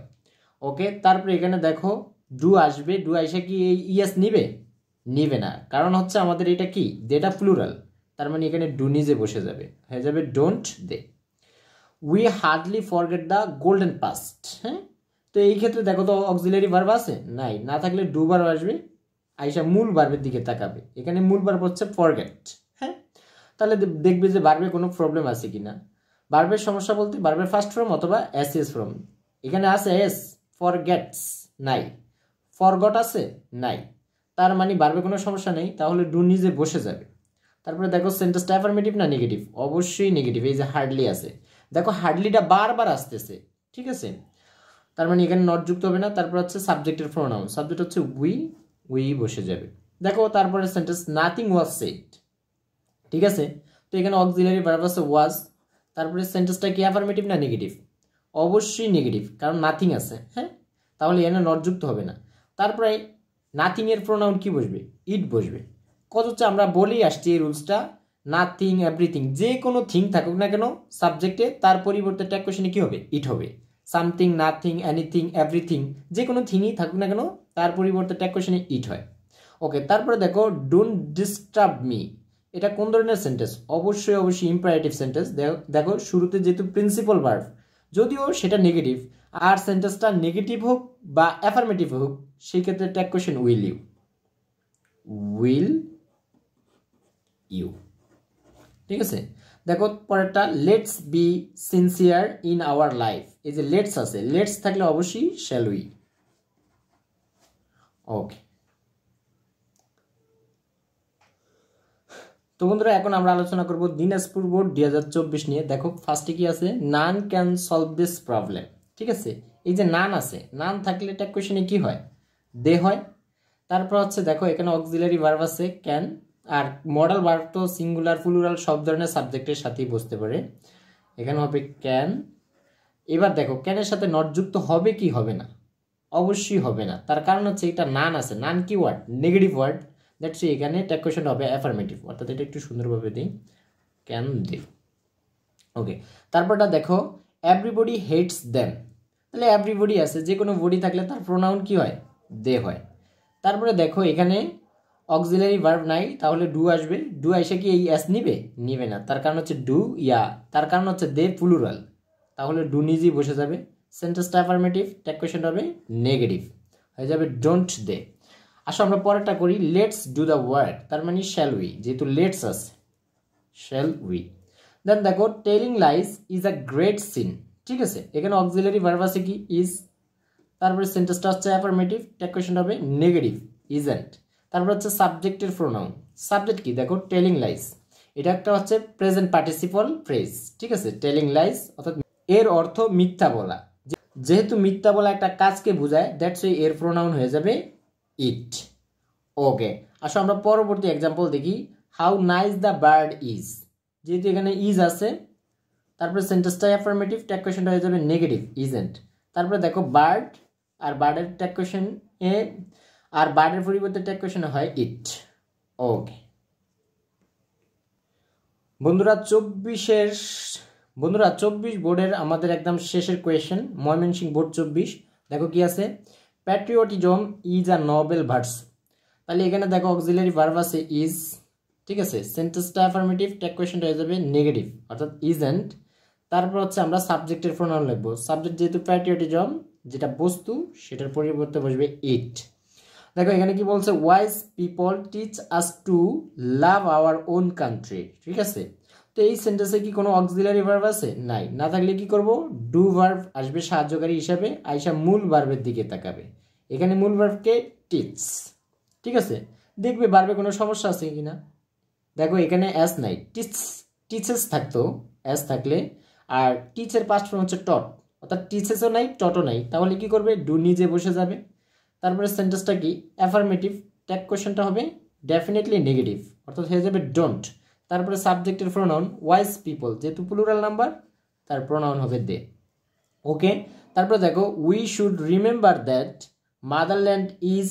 A: ওকে, তারপরে এখানে দেখো ডু আসবে, ডু আইসা কি এই ইয়েস নিবে, নিবে না, কারণ হচ্ছে আমাদের এটা কি দেটা প্লুরাল, তার মানে এখানে ডু নিজে বসে যাবে, হয়ে যাবে don't they. We hardly forget the golden past. হ্যাঁ, তো এই ক্ষেত্রে দেখো তো অক্সিলারি ভার্ব আছে নাই, না থাকলে ডু ভার্ব আসবে, আইসা মূল ভার্বের দিকে তাকাবে, এখানে মূল ভার্ব হচ্ছে ফরগেট। হ্যাঁ, তাহলে দেখবে যে ভার্বে কোনো প্রবলেম আছে কিনা, ভার্বের সমস্যা বলতে ভার্বের ফার্স্ট ফর্ম অথবা এস এস ফর্ম, এখানে আছে এস, ফরগেটস নাই, ফরগট আছে নাই, তার মানে ভার্বে কোনো সমস্যা নেই, তাহলে ডু নিজে বসে যাবে। তারপরে দেখো সেন্টেন্সটা অ্যাফার্মেটিভ না নেগেটিভ, অবশ্যই নেগেটিভ, এই যে হার্ডলি আছে, দেখো হার্ডলিটা বারবার আসতেছে, ঠিক আছে, তার মানে এখানে নট যুক্ত হবে না। তারপর হচ্ছে সাবজেক্টের প্রোনাউন, সাবজেক্ট হচ্ছে উই, উই বসে যাবে। দেখো তারপরে সেন্টেন্স নাথিং ওয়াজ সেড, ঠিক আছে, তো এখানে অক্সিলারি ভার্ব আছে ওয়াজ, তারপরে সেন্টেন্সটা কি অ্যাফার্মেটিভ না নেগেটিভ, অবশ্যই নেগেটিভ, কারণ নাথিং আছে। হ্যাঁ, তাহলে এখানে নট যুক্ত হবে না। তারপরে নাথিং এর প্রোনাউন কি বসবে, ইট বসবে। কত হচ্ছে আমরা বলেই আসছি এই রুলসটা, নাথিং, এভরিথিং, যে কোনো থিং থাকুক না কেন সাবজেক্টে, তার পরিবর্তে ট্যাগ কোশ্চেনে কি হবে? ইট হবে। সামথিং, নাথিং, এনিথিং, এভরিথিং, যে কোনো থিংই থাকুক না কেন তার পরিবর্তে ট্যাগ কোশ্চেনে ইট হয়। ওকে, তারপরে দেখো ডোন্ট ডিস্টার্ব মি, এটা কোন ধরনের সেন্টেন্স? অবশ্যই ইম্পারেটিভ সেন্টেন্স। দেখো শুরুতে যেহেতু প্রিন্সিপাল ভার্ব, যদিও সেটা নেগেটিভ, আর সেন্টেন্সটা নেগেটিভ হোক বা অ্যাফার্মেটিভ হোক, সেই ক্ষেত্রে tag question will you, will you. ঠিক আছে, দেখো পরেরটা let's be sincere in our life, এই যে লেটস আছে, লেটস থাকলে অবশ্যই শ্যাল উই। ওকে, তো বন্ধুরা এখন আমরা আলোচনা করব দিনাজপুর বোর্ড 2024 নিয়ে। দেখো ফার্স্টে কি আছে? None can solve this problem. ঠিক আছে, এই যে নান আছে, নান থাকলে ট্যাগ কোশ্চেনে কি হয়? দে হয়। তারপর হচ্ছে দেখো এখানে অক্সিলারি ভার্ব আছে ক্যান, আর মডাল ভার্ব তো সিঙ্গুলার প্লুরাল সব ধরনের সাবজেক্টের সাথেই বসতে পারে, এখানে হবে ক্যান। এবার দেখো ক্যানের সাথে নট যুক্ত হবে কি হবে না? অবশ্যই হবে না, তার কারণ হচ্ছে এটা নান আছে, নান কি ওয়ার্ড? নেগেটিভ ওয়ার্ড, দ্যাটস এখানে ট্যাগ কোশ্চেন হবে অ্যাফার্মেটিভ, অর্থাৎ এটা একটু সুন্দরভাবে দিই, ক্যান দে। ওকে, তারপরটা দেখো এভরিবডি হেটস দেম, তাহলে এভরিবডি আছে, যে কোনো বডি থাকলে তার প্রোনাউন কি হয়? দে হয়। তারপরে দেখো এখানে অক্সিলারি ভার্ব নাই, তাহলে ডু আসবে, ডু আইসা কি এই এস নিবে? নিবে না, তার কারণ হচ্ছে ডু ইয়া, তার কারণ হচ্ছে দে প্লুরাল, তাহলে ডু নিজেই বসে যাবে। সেন্টেন্সটা অ্যাফার্মেটিভ, ট্যাগ কোশ্চেন হবে নেগেটিভ, হয়ে যাবে ডোন্ট দে। আসো আমরা পরেরটা করি, লেটস ডু দ্য ওয়ার্ক, তার মানে শ্যাল উই, যেহেতু লেটস আছে শ্যাল উই। দেন দেখো telling lines is a great sin. ঠিক আছে, এখানে অক্সিলারি ভার্ব আছে কি? ইজ, তারপরে সেন্টেন্সটা হচ্ছে অ্যাফার্মেটিভ, ট্যাগ কোশ্চেন হবে নেগেটিভ, ইজেন্ট। তারপর হচ্ছে সাবজেক্টের প্রোনাউন, সাবজেক্ট কি? দেখো টেলিং লাইস, এটা একটা হচ্ছে প্রেজেন্ট পার্টিসিপল ফ্রেজ। ঠিক আছে, টেলিং লাইস অর্থাৎ এর অর্থ মিথ্যা বলা, যেহেতু মিথ্যা বলা একটা কাজকে বোঝায়, দ্যাটস ওয়াই এর প্রোনাউন হয়ে যাবে ইট। ওকে, আসো আমরা পরবর্তী এক্সাম্পল দেখি, how nice the bird is, যেহেতু এখানে ইজ আছে, তারপরে সেন্টেন্সটা অ্যাফার্মেটিভ, ট্যাগ কোশ্চেনটা হয়ে যাবে নেগেটিভ, ইজেন্ট। তারপরে দেখো bird, R বার্ডের tag question a, আর বার্ডের পরিবর্তে ট্যাগ কোশ্চেন হয় ইট। ওকে বন্ধুরা, 24 বোর্ডের আমাদের একদম শেষের কোয়েশ্চেন, ময়মনসিংহ বোর্ড 24। দেখো কি আছে? Patriotism is a Nobel verse, তাহলে এখানে দেখো অক্সিলারি ভার্ব আছে ইজ। ঠিক আছে, সেন্টেন্সটা অ্যাফার্মেটিভ, ট্যাগ কোশ্চেনটা হয়ে যাবে নেগেটিভ, অর্থাৎ ইজেন্ট। তারপর হচ্ছে আমরা সাবজেক্টের প্রোনাউন লিখবো, সাবজেক্ট যেহেতু প্যাট্রিয়টিজম, যেটা বস্তু, সেটার পরিবর্তে বসবে ইট। দেখো এখানে কি বলছে? Wise people teach us to love our own country. ঠিক আছে, তো এই সেন্টেন্সে কি কোনো অক্সিলারি ভার্ব আছে? নাই, না থাকলে কি করব? ডু ভার্ব আসবে সাহায্যকারী হিসাবে, আইসা মূল ভার্বের দিকে তাকাবে, এখানে মূল ভার্বকে টিচ। ঠিক আছে, দেখবে ভার্বে কোনো সমস্যা আছে কিনা। দেখো এখানে এস নাই, টিচেস থাকতো এস থাকলে, আর টিচের পাস্ট ফর্ম হচ্ছে টট, অর্থাৎ টিচেসও নাই টটও নাই, তাহলে কি করবে? ডু নিজে বসে যাবে। তারপরে সেন্টেন্সটা কি? অ্যাফার্মেটিভ, ট্যাগ কোশ্চেনটা হবে ডেফিনেটলি নেগেটিভ, অর্থাৎ হয়ে যাবে ডোন্ট। তারপরে সাবজেক্টের প্রোনাউন ওয়াইজ পিপল, যেহেতু প্লুরাল নাম্বার, তার প্রোনাউন হবে দে। ওকে, তারপরে দেখো we should remember that motherland is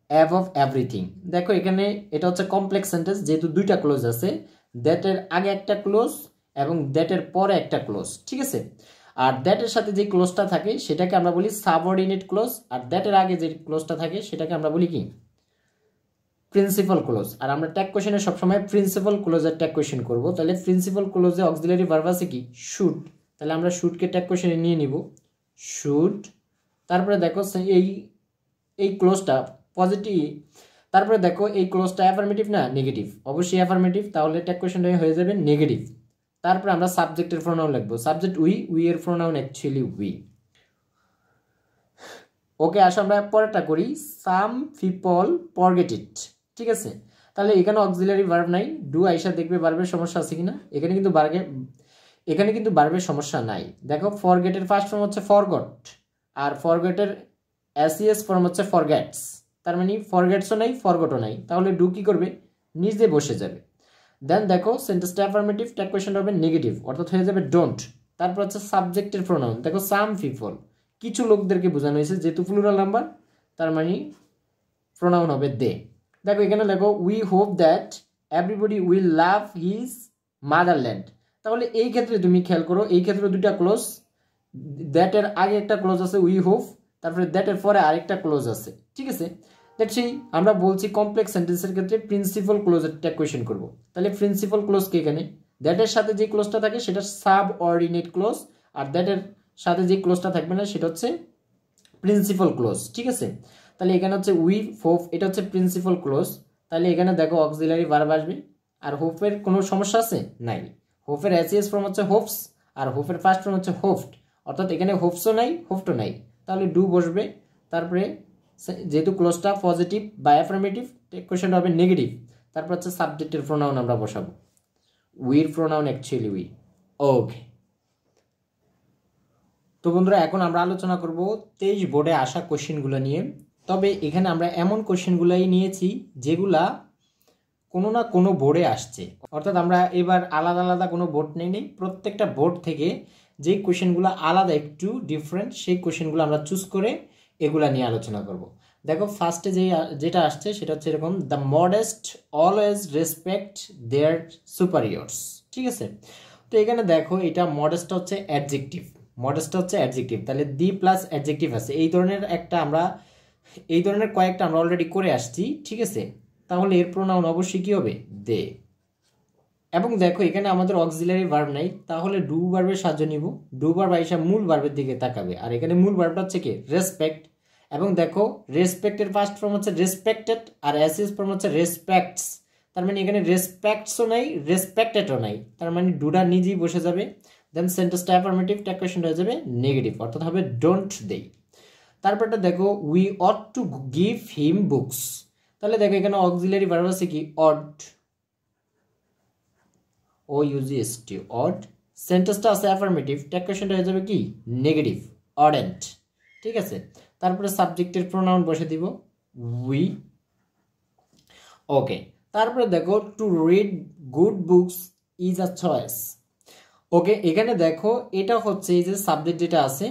A: above everything. দেখো এখানে এটা হচ্ছে কমপ্লেক্স সেন্টেন্স, যেহেতু দুইটা ক্লোজ আছে, দ্যাটের আগে একটা ক্লোজ এবং দ্যাটের পরে একটা ক্লোজ। ঠিক আছে, আর দ্যাটের সাথে যে ক্লোজটা থাকে সেটাকে আমরা বলি সাবঅর্ডিনেট ক্লোজ, আর দ্যাটের আগে যে ক্লোজটা থাকে সেটাকে আমরা বলি কি? Principal clause. আর আমরা ট্যাগ কোশ্চেনে সবসময় প্রিন্সিপাল ক্লোজের ট্যাগ কোশ্চেন করবো, তাহলে প্রিন্সিপাল ক্লোজে অক্সিলারি ভার্ব আছে কি? শুড, তাহলে আমরা শুডকে ট্যাগ কোশ্চেনে নিয়ে নিব, শুড। তারপরে দেখো এই ক্লোজটা পজিটিভ, তারপরে দেখো এই ক্লোজটা অ্যাফার্মেটিভ না নেগেটিভ? অবশ্যই অ্যাফার্মেটিভ, তাহলে ট্যাগ কোশ্চেনটা হয়ে যাবে নেগেটিভ। তারপরে আমরা সাবজেক্টের প্রোনাউন লিখবো, সাবজেক্ট উই এর প্রোনাউন অ্যাকচুয়ালি উই। ওকে, আসো আমরা পরেরটা করি, সাম পিপল ফরগেট ইট। ঠিক আছে, তাহলে এখানে অক্সিলারি ভার্ব নাই, ডু আইসা দেখবে ভার্বের সমস্যা আছে কিনা। এখানে কিন্তু ভার্বের সমস্যা নাই। দেখো ফরগেটের ফার্স্ট ফর্ম হচ্ছে ফরগট, আর ফরগেটের এসইএস ফর্ম হচ্ছে ফরগেটস, তার মানে ফরগেটসও নাই ফরগটও নাই, তাহলে ডু কি করবে? নিজে বসে যাবে। দেন দেখো সেন্টেন্সটা অ্যাফার্মেটিভ, ট্যাগ কোশ্চেন হবে নেগেটিভ, অর্থাৎ হয়ে যাবে ডোন্ট। তারপর হচ্ছে সাবজেক্টের প্রোনাউন, দেখো সাম পিপল, কিছু লোকদেরকে বোঝানো হয়েছে, যেহেতু প্লুরাল নাম্বার, তার মানে প্রোনাউন হবে দে। দেখো এখানে দেখো we hope that everybody will love his motherland. তাহলে এই ক্ষেত্রে তুমি খেয়াল করো, এই ক্ষেত্রে দুইটা ক্লোজ, দ্যাটের আগে একটা ক্লোজ আছে উই হোপ, তারপরে দ্যাটের পরে আরেকটা ক্লোজ আছে, ঠিক আছে। দ্যাট সেই আমরা বলছি কমপ্লেক্স সেন্টেন্সের ক্ষেত্রে প্রিন্সিপাল ক্লোজের ট্যাগ কোয়েশ্চেন করব। তাহলে প্রিন্সিপাল ক্লোজ কে এখানে দ্যাটের সাথে যে ক্লোজটা থাকে সেটা সাব অর্ডিনেট ক্লোজ, আর দ্যাটের সাথে যে ক্লোজটা থাকবে না সেটা হচ্ছে প্রিন্সিপাল ক্লোজ, ঠিক আছে। তাহলে এখানে হচ্ছে উই হোপ, এটা হচ্ছে প্রিন্সিপাল ক্লোজ। তাহলে এখানে দেখো অক্সিলারি ভার্ব আসবে। আর হোপের কোনো সমস্যা আছে? নাই। হোপের অ্যাসিএস ফর্ম হচ্ছে হোপস, আর হোপের ফার্স্ট ফর্ম হচ্ছে হোপড, অর্থাৎ এখানে হোপসও নাই হোপটও নাই। তাহলে ডু বসবে। তারপরে যেহেতু ক্লোজটা পজিটিভ বা অ্যাফার্মেটিভ, কোয়েশ্চেনটা হবে নেগেটিভ। তারপর হচ্ছে সাবজেক্টের প্রোনাউন আমরা বসাবো, উইর প্রোনাউন অ্যাকচুয়ালি উই। ওকে, তো বন্ধুরা এখন আমরা আলোচনা করব 23 বোর্ডে আসা কোশ্চেনগুলো নিয়ে। তবে এখানে আমরা এমন কোশ্চেনগুলাই নিয়েছি যেগুলা কোনো না কোনো বোর্ডে আসছে, অর্থাৎ আমরা এবার আলাদা আলাদা কোনো বোর্ড নেই, প্রত্যেকটা বোর্ড থেকে যেই কোশ্চেনগুলো আলাদা একটু ডিফারেন্ট সেই কোশ্চেনগুলো আমরা চুজ করে এগুলা নিয়ে আলোচনা করব। দেখো ফার্স্টে যেটা আসছে সেটা হচ্ছে এরকম, the modest always respect their superiors, ঠিক আছে। তো এখানে দেখো এটা মডেস্টটা হচ্ছে অ্যাডজেক্টিভ, মডেস্টটা হচ্ছে অ্যাডজেক্টিভ, তাহলে দি প্লাস অ্যাডজেক্টিভ আছে। এই ধরনের কয়েকটা আমরা অলরেডি করে আসছি, ঠিক আছে। তাহলে এর প্রোনাউন অবশ্যই কি হবে? দে। এবং দেখো এখানে আমাদের অক্সিলারি ভার্ব নাই, তাহলে ডু ভার্বের সাহায্য নিব। ডু ভার্ব আইসা মূল ভার্বের দিকে তাকাবে, আর এখানে মূল ভার্বটা হচ্ছে কি? রেসপেক্ট। এবং দেখো রেসপেক্টের ফার্স্ট ফর্ম হচ্ছে রেসপেক্টেড, আর অ্যাসিস ফর্ম হচ্ছে রেসপেক্টস। তার মানে এখানে রেসপেক্টসও নাই রেসপেক্টেডও নাই, তার মানে ডুটা নিজেই বসে যাবে। দেন সেন্টেন্সটা অ্যাফার্মেটিভ, ট্যাগ কোয়েশ্চেনটা হয়ে যাবে নেগেটিভ, অর্থাৎ হবে ডোন্ট দে। তারপরটা দেখো we ought to give him books. তাহলে দেখো এখানে অক্সিলারি ভার্ব আছে কি? অট, ও ইউজিএসটি, অট। সেন্টেন্সটা আছে অ্যাফার্মেটিভ, ট্যাগ কোয়েশ্চেনটা হয়ে যাবে কি? নেগেটিভ, অডেন্ট, ঠিক আছে। তারপরে সাবজেক্টের প্রোনাউন বসে দিব উই। ওকে, তারপরে দেখো to read good books is a choice. Okay, এখানে দেখো এটা হচ্ছে এই যে সাবজেক্ট যেটা আছে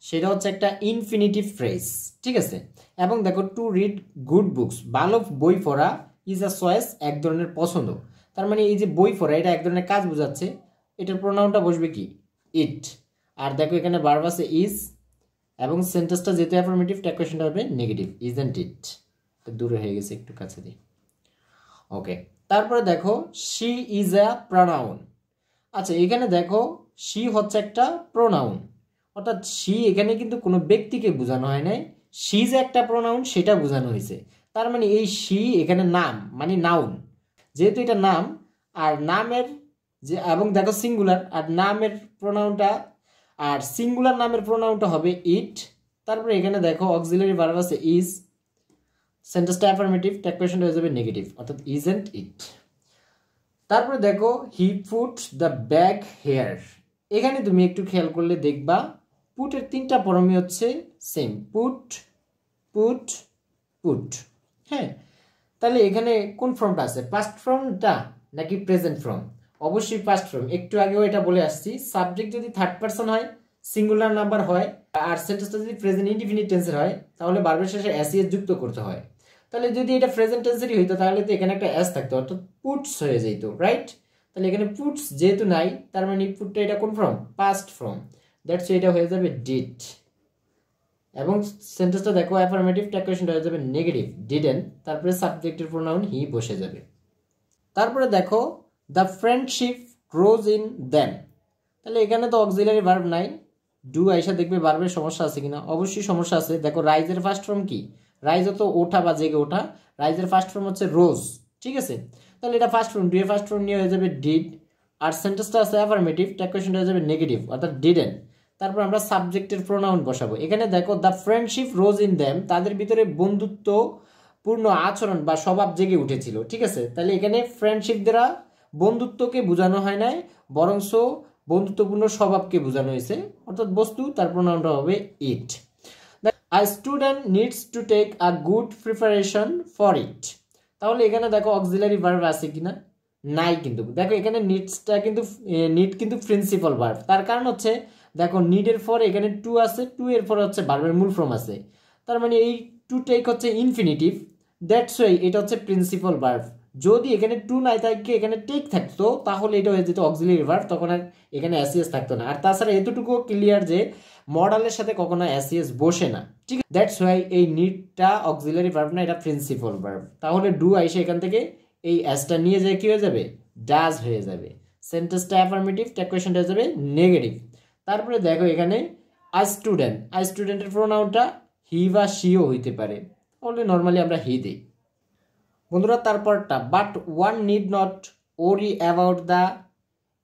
A: সেটা হচ্ছে একটা ইনফিনিটিভ ফ্রেজ, ঠিক আছে। এবং দেখো টু রিড গুড বুকস, ভালো বই পড়া, ইজ আ চয়েস, এক ধরনের পছন্দ। তার মানে এই যে বই পড়া এটা এক ধরনের কাজ বোঝাচ্ছে, এটার প্রোনাউনটা বসবে কি? ইট। আর দেখো এখানে ভার্ব আছে ইজ, এবং সেন্টেন্সটা যেহেতু অ্যাফার্মেটিভ, ট্যাগ কোয়েশ্চেনটা হবে নেগেটিভ, ইজন্ট ইট। দূরে হয়ে গেছে, একটু কাছে দিই। ওকে, তারপরে দেখো শি ইজ আ প্রোনাউন। আচ্ছা, এখানে দেখো শি হচ্ছে একটা প্রোনাউন, অর্থাৎ শি এখানে কিন্তু কোনো ব্যক্তিকে বোঝানো হয় নাই, শি যে একটা প্রোনাউন সেটা বোঝানো হয়েছে। তার মানে এই শি এখানে নাম, মানে নাউন, যেহেতু এটা নাম, আর নামের যে, এবং দেখো সিঙ্গুলার, আর নামের প্রোনাউনটা, আর সিঙ্গুলার নামের প্রোনাউনটা হবে ইট। তারপরে এখানে দেখো অক্সিলারি ভার্ব আছে ইজ, সেন্টেন্সটা অ্যাফার্মেটিভ, ট্যাগ কোয়েশ্চেনটা হয়ে যাবে নেগেটিভ, অর্থাৎ ইজন্ট ইট। তারপরে দেখো he put the bag here. এখানে তুমি একটু খেয়াল করলে দেখবা পুটের তিনটা ফর্মই হচ্ছে সেম, পুট, পুট, পুট। হ্যাঁ, তাহলে এখানে কোন ফর্মটা আছে? পাস্ট ফর্মটা নাকি প্রেজেন্ট ফর্ম? অবশ্যই পাস্ট ফর্ম। একটু আগেও এটা বলে আসছি, সাবজেক্ট যদি থার্ড পারসন হয়, সিঙ্গুলার নাম্বার হয়, আর সেন্টেন্সটা যদি প্রেজেন্ট ইনডিফিনিট টেন্সের হয়, তাহলে ভার্বের শেষে এস যুক্ত করতে হয়। তাহলে যদি এটা প্রেজেন্ট টেন্সেরই হইতো তাহলে তো এখানে একটা এস থাকতো, অর্থাৎ পুটস হয়ে যেত, রাইট? তাহলে এখানে পুটস যেহেতু নাই, তার মানে পুটটা এটা কোন ফর্ম? পাস্ট ফর্ম, দ্যাটস এটা হয়ে যাবে ডিড। এবং সেন্টেন্সটা দেখো অ্যাফার্মেটিভ, ট্যাগ কোয়েশ্চেনটা হয়ে যাবে নেগেটিভ, ডিডেন্ট। তারপরে সাবজেক্টের প্রোনাউন হি বসে যাবে। তারপরে দেখো the friendship grows in them. তাহলে এখানে তো অক্সিলারি ভার্ব নাই, ডু আইসা দেখবে ভার্বের সমস্যা আছে কিনা? অবশ্যই সমস্যা আছে। দেখো রাইজের ফার্স্ট ফর্ম কি? রাইজ তো ওঠা বা জেগে ওঠা, রাইজের ফার্স্ট ফর্ম হচ্ছে রোজ, ঠিক আছে। তাহলে এটা ফার্স্ট ফর্ম, ডু এর ফার্স্ট ফর্ম নিয়ে হয়ে যাবে ডিড, আর সেন্টেন্সটা আছে অ্যাফার্মেটিভ, ট্যাগ কোয়েশ্চেনটা হয়ে যাবে নেগেটিভ, অর্থাৎ ডিডেন্ট। তারপর আমরা সাবজেক্টের প্রোনাউন বসাবো। এখানে দেখো the friendship rose in them, তাদের ভিতরে বন্ধুত্বপূর্ণ আচরণ বা স্বভাব জেগে উঠেছিল, ঠিক আছে। তাহলে এখানে ফ্রেন্ডশিপ দ্বারা বন্ধুত্বকে বোঝানো হয় নাই, বরংস বন্ধুত্বপূর্ণ স্বভাবকে বোঝানো হয়েছে, অর্থাৎ বস্তু, তার প্রোনাউনটা হবে it. A student needs to take a good preparation for it. তাহলে এখানে দেখো অক্সিলারি ভার্ব আছে কিনা? নাই, কিন্তু দেখো এখানে নিড কিন্তু প্রিন্সিপাল ভার্ব। তার কারণ হচ্ছে দেখো নিডের পর এখানে টু আছে, টু এর পর হচ্ছে ভার্বের মূল ফর্ম আছে, তার মানে এই টু টেক হচ্ছে ইনফিনিটিভ, দ্যাটস ওয়াই এটা হচ্ছে প্রিন্সিপাল ভার্ব, যদি এখানে টু নাই থাকে এখানে টেক থাকতো তাহলে এটা হয়ে যেত অক্সিলারি ভার্ব, তখন আর এখানে অ্যাসিএস থাকতো না। আর তাছাড়া এতটুকু ক্লিয়ার যে মডালের সাথে কখনো অ্যাসিএস বসে না, ঠিক আছে। দ্যাটস ওয়াই এই নিডটা অক্সিলারি ভার্ব না, এটা প্রিন্সিপাল ভার্ব। তাহলে ডু আইসে এখান থেকে এই অ্যাসটা নিয়ে যায় কি হয়ে যাবে, ডাজ হয়ে যাবে। সেন্টেন্সটা অ্যাফার্মেটিভ, ট্যাগ কোয়েশ্চনটা হয়ে যাবে নেগেটিভ। তারপরে দেখো এখানে আই স্টুডেন্টের প্রোনাউনটা হি বা শিও হইতে পারে, তাহলে নর্মালি আমরা হি দিই বন্ধুরা। তারপরটা but one need not worry about the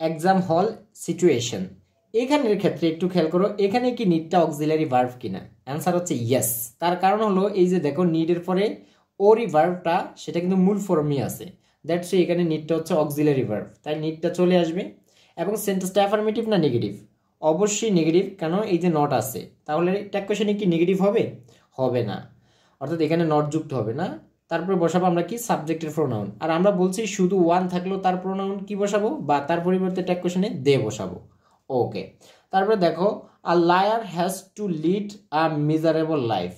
A: exam hall situation. এখানের ক্ষেত্রে একটু খেয়াল করো, এখানে কি নিডটা অক্সিলারি ভার্ব কিনা, অ্যান্সার হচ্ছে ইয়েস। তার কারণ হলো এই যে দেখো নিডের পরে ওরি ভার্বটা সেটা কিন্তু মূল ফর্মই আছে, দ্যাটস এখানে নিডটা হচ্ছে অক্সিলারি ভার্ব, তাই নিডটা চলে আসবে। এবং সেন্টেন্সটা অ্যাফার্মেটিভ না নেগেটিভ, অবশ্যই নেগেটিভ, কেন এই যে নট আছে। তাহলে ট্যাগ কোয়েশ্চনে কি নেগেটিভ হবে, হবে না, অর্থাৎ এখানে নট যুক্ত হবে না। তারপরে বসাবো আমরা কি সাবজেক্টের প্রোনাউন, আর আমরা বলছি শুধু ওয়ান থাকলেও তার প্রোনাউন কি বসাবো, বা তার পরিবর্তে ট্যাগ কোয়েশ্চনে দে বসাবো। ওকে, তারপরে দেখো a liar has to lead a miserable life.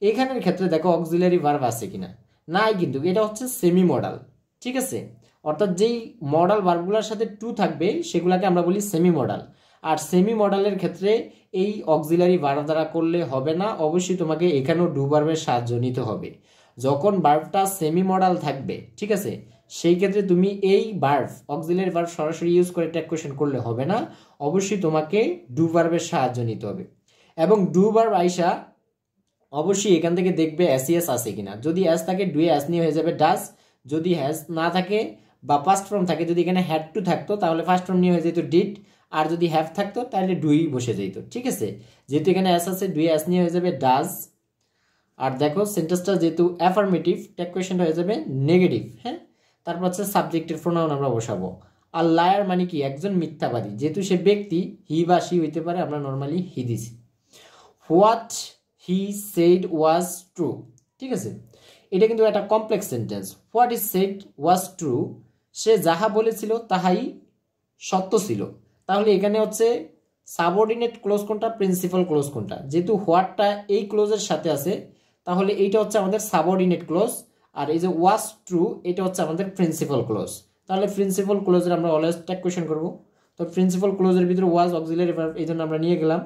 A: এখানের ক্ষেত্রে দেখো অক্সিলারি ভার্ব আছে কিনা, নাই, কিন্তু এটা হচ্ছে সেমি মডাল, ঠিক আছে। অর্থাৎ যেই মডাল ভার্বগুলোর সাথে টু থাকবে সেগুলোকে আমরা বলি সেমি মডাল। আর সেমি মডালের ক্ষেত্রে এই অক্সিলারি ভার্ব দ্বারা করলে হবে না, অবশ্যই তোমাকে এখানেও ডু ভার্বের সাহায্য নিতে হবে। যখন ভার্বটা সেমি মডাল থাকবে, ঠিক আছে, সেই ক্ষেত্রে তুমি এই ভার্ব অক্সিলারি ভার্ব সরাসরি ইউজ করে ট্যাগ কোয়েশ্চন করলে হবে না, অবশ্যই তোমাকে ডু ভার্বের সাহায্য নিতে হবে। এবং ডু ভার্ব আইসা অবশ্যই এখান থেকে দেখবে অ্যাসিএস আছে কিনা, যদি অ্যাস থাকে ডুয়ে অ্যাস নিয়ে হয়ে যাবে ডাস, যদি হ্যাজ না থাকে বা পাস্ট ফর্ম থাকে, যদি এখানে হ্যাড টু থাকতো তাহলে ফার্স্ট ফর্ম নিয়ে হয়ে যেত ডিড, আর যদি হ্যাভ থাকতো তাহলে ডুই বসে যেত, ঠিক আছে। যেহেতু এখানে অ্যাস আছে ডুয়ে অ্যাস নিয়ে হয়ে যাবে ডাজ। আর দেখো সেন্টেন্সটা যেহেতু অ্যাফার্মেটিভ, ট্যাগ কোয়েশ্চনটা হয়ে যাবে নেগেটিভ, হ্যাঁ। তারপর হচ্ছে সাবজেক্টের প্রোনাউন আমরা বসাবো। আর লায়ার মানে কি, একজন মিথ্যাবাদী, যেহেতু সে ব্যক্তি হি বা শি হইতে পারে, আমরা নর্মালি হি দিছি। What he said was true, ঠিক আছে, এটা কিন্তু একটা complex sentence. What he said was true, সে যাহা বলেছিল তাহাই সত্য ছিল। তাহলে এখানে হচ্ছে সাবঅর্ডিনেট ক্লোজ কোনটা, প্রিন্সিপাল ক্লোজ কোনটা, যেহেতু হোয়াটটা এই ক্লোজের সাথে আছে তাহলে এইটা হচ্ছে আমাদের সাবঅর্ডিনেট ক্লোজ, আর এই যে ওয়াজ ট্রু এটা হচ্ছে আমাদের প্রিন্সিপাল ক্লোজ। তাহলে প্রিন্সিপাল ক্লোজের আমরা অলওয়েজ ট্যাগ কোয়েশ্চন করব। তো প্রিন্সিপাল ক্লোজের ভিতরে ওয়াজ অক্সিলারি ভার্ব, এই জন্য আমরা নিয়ে গেলাম।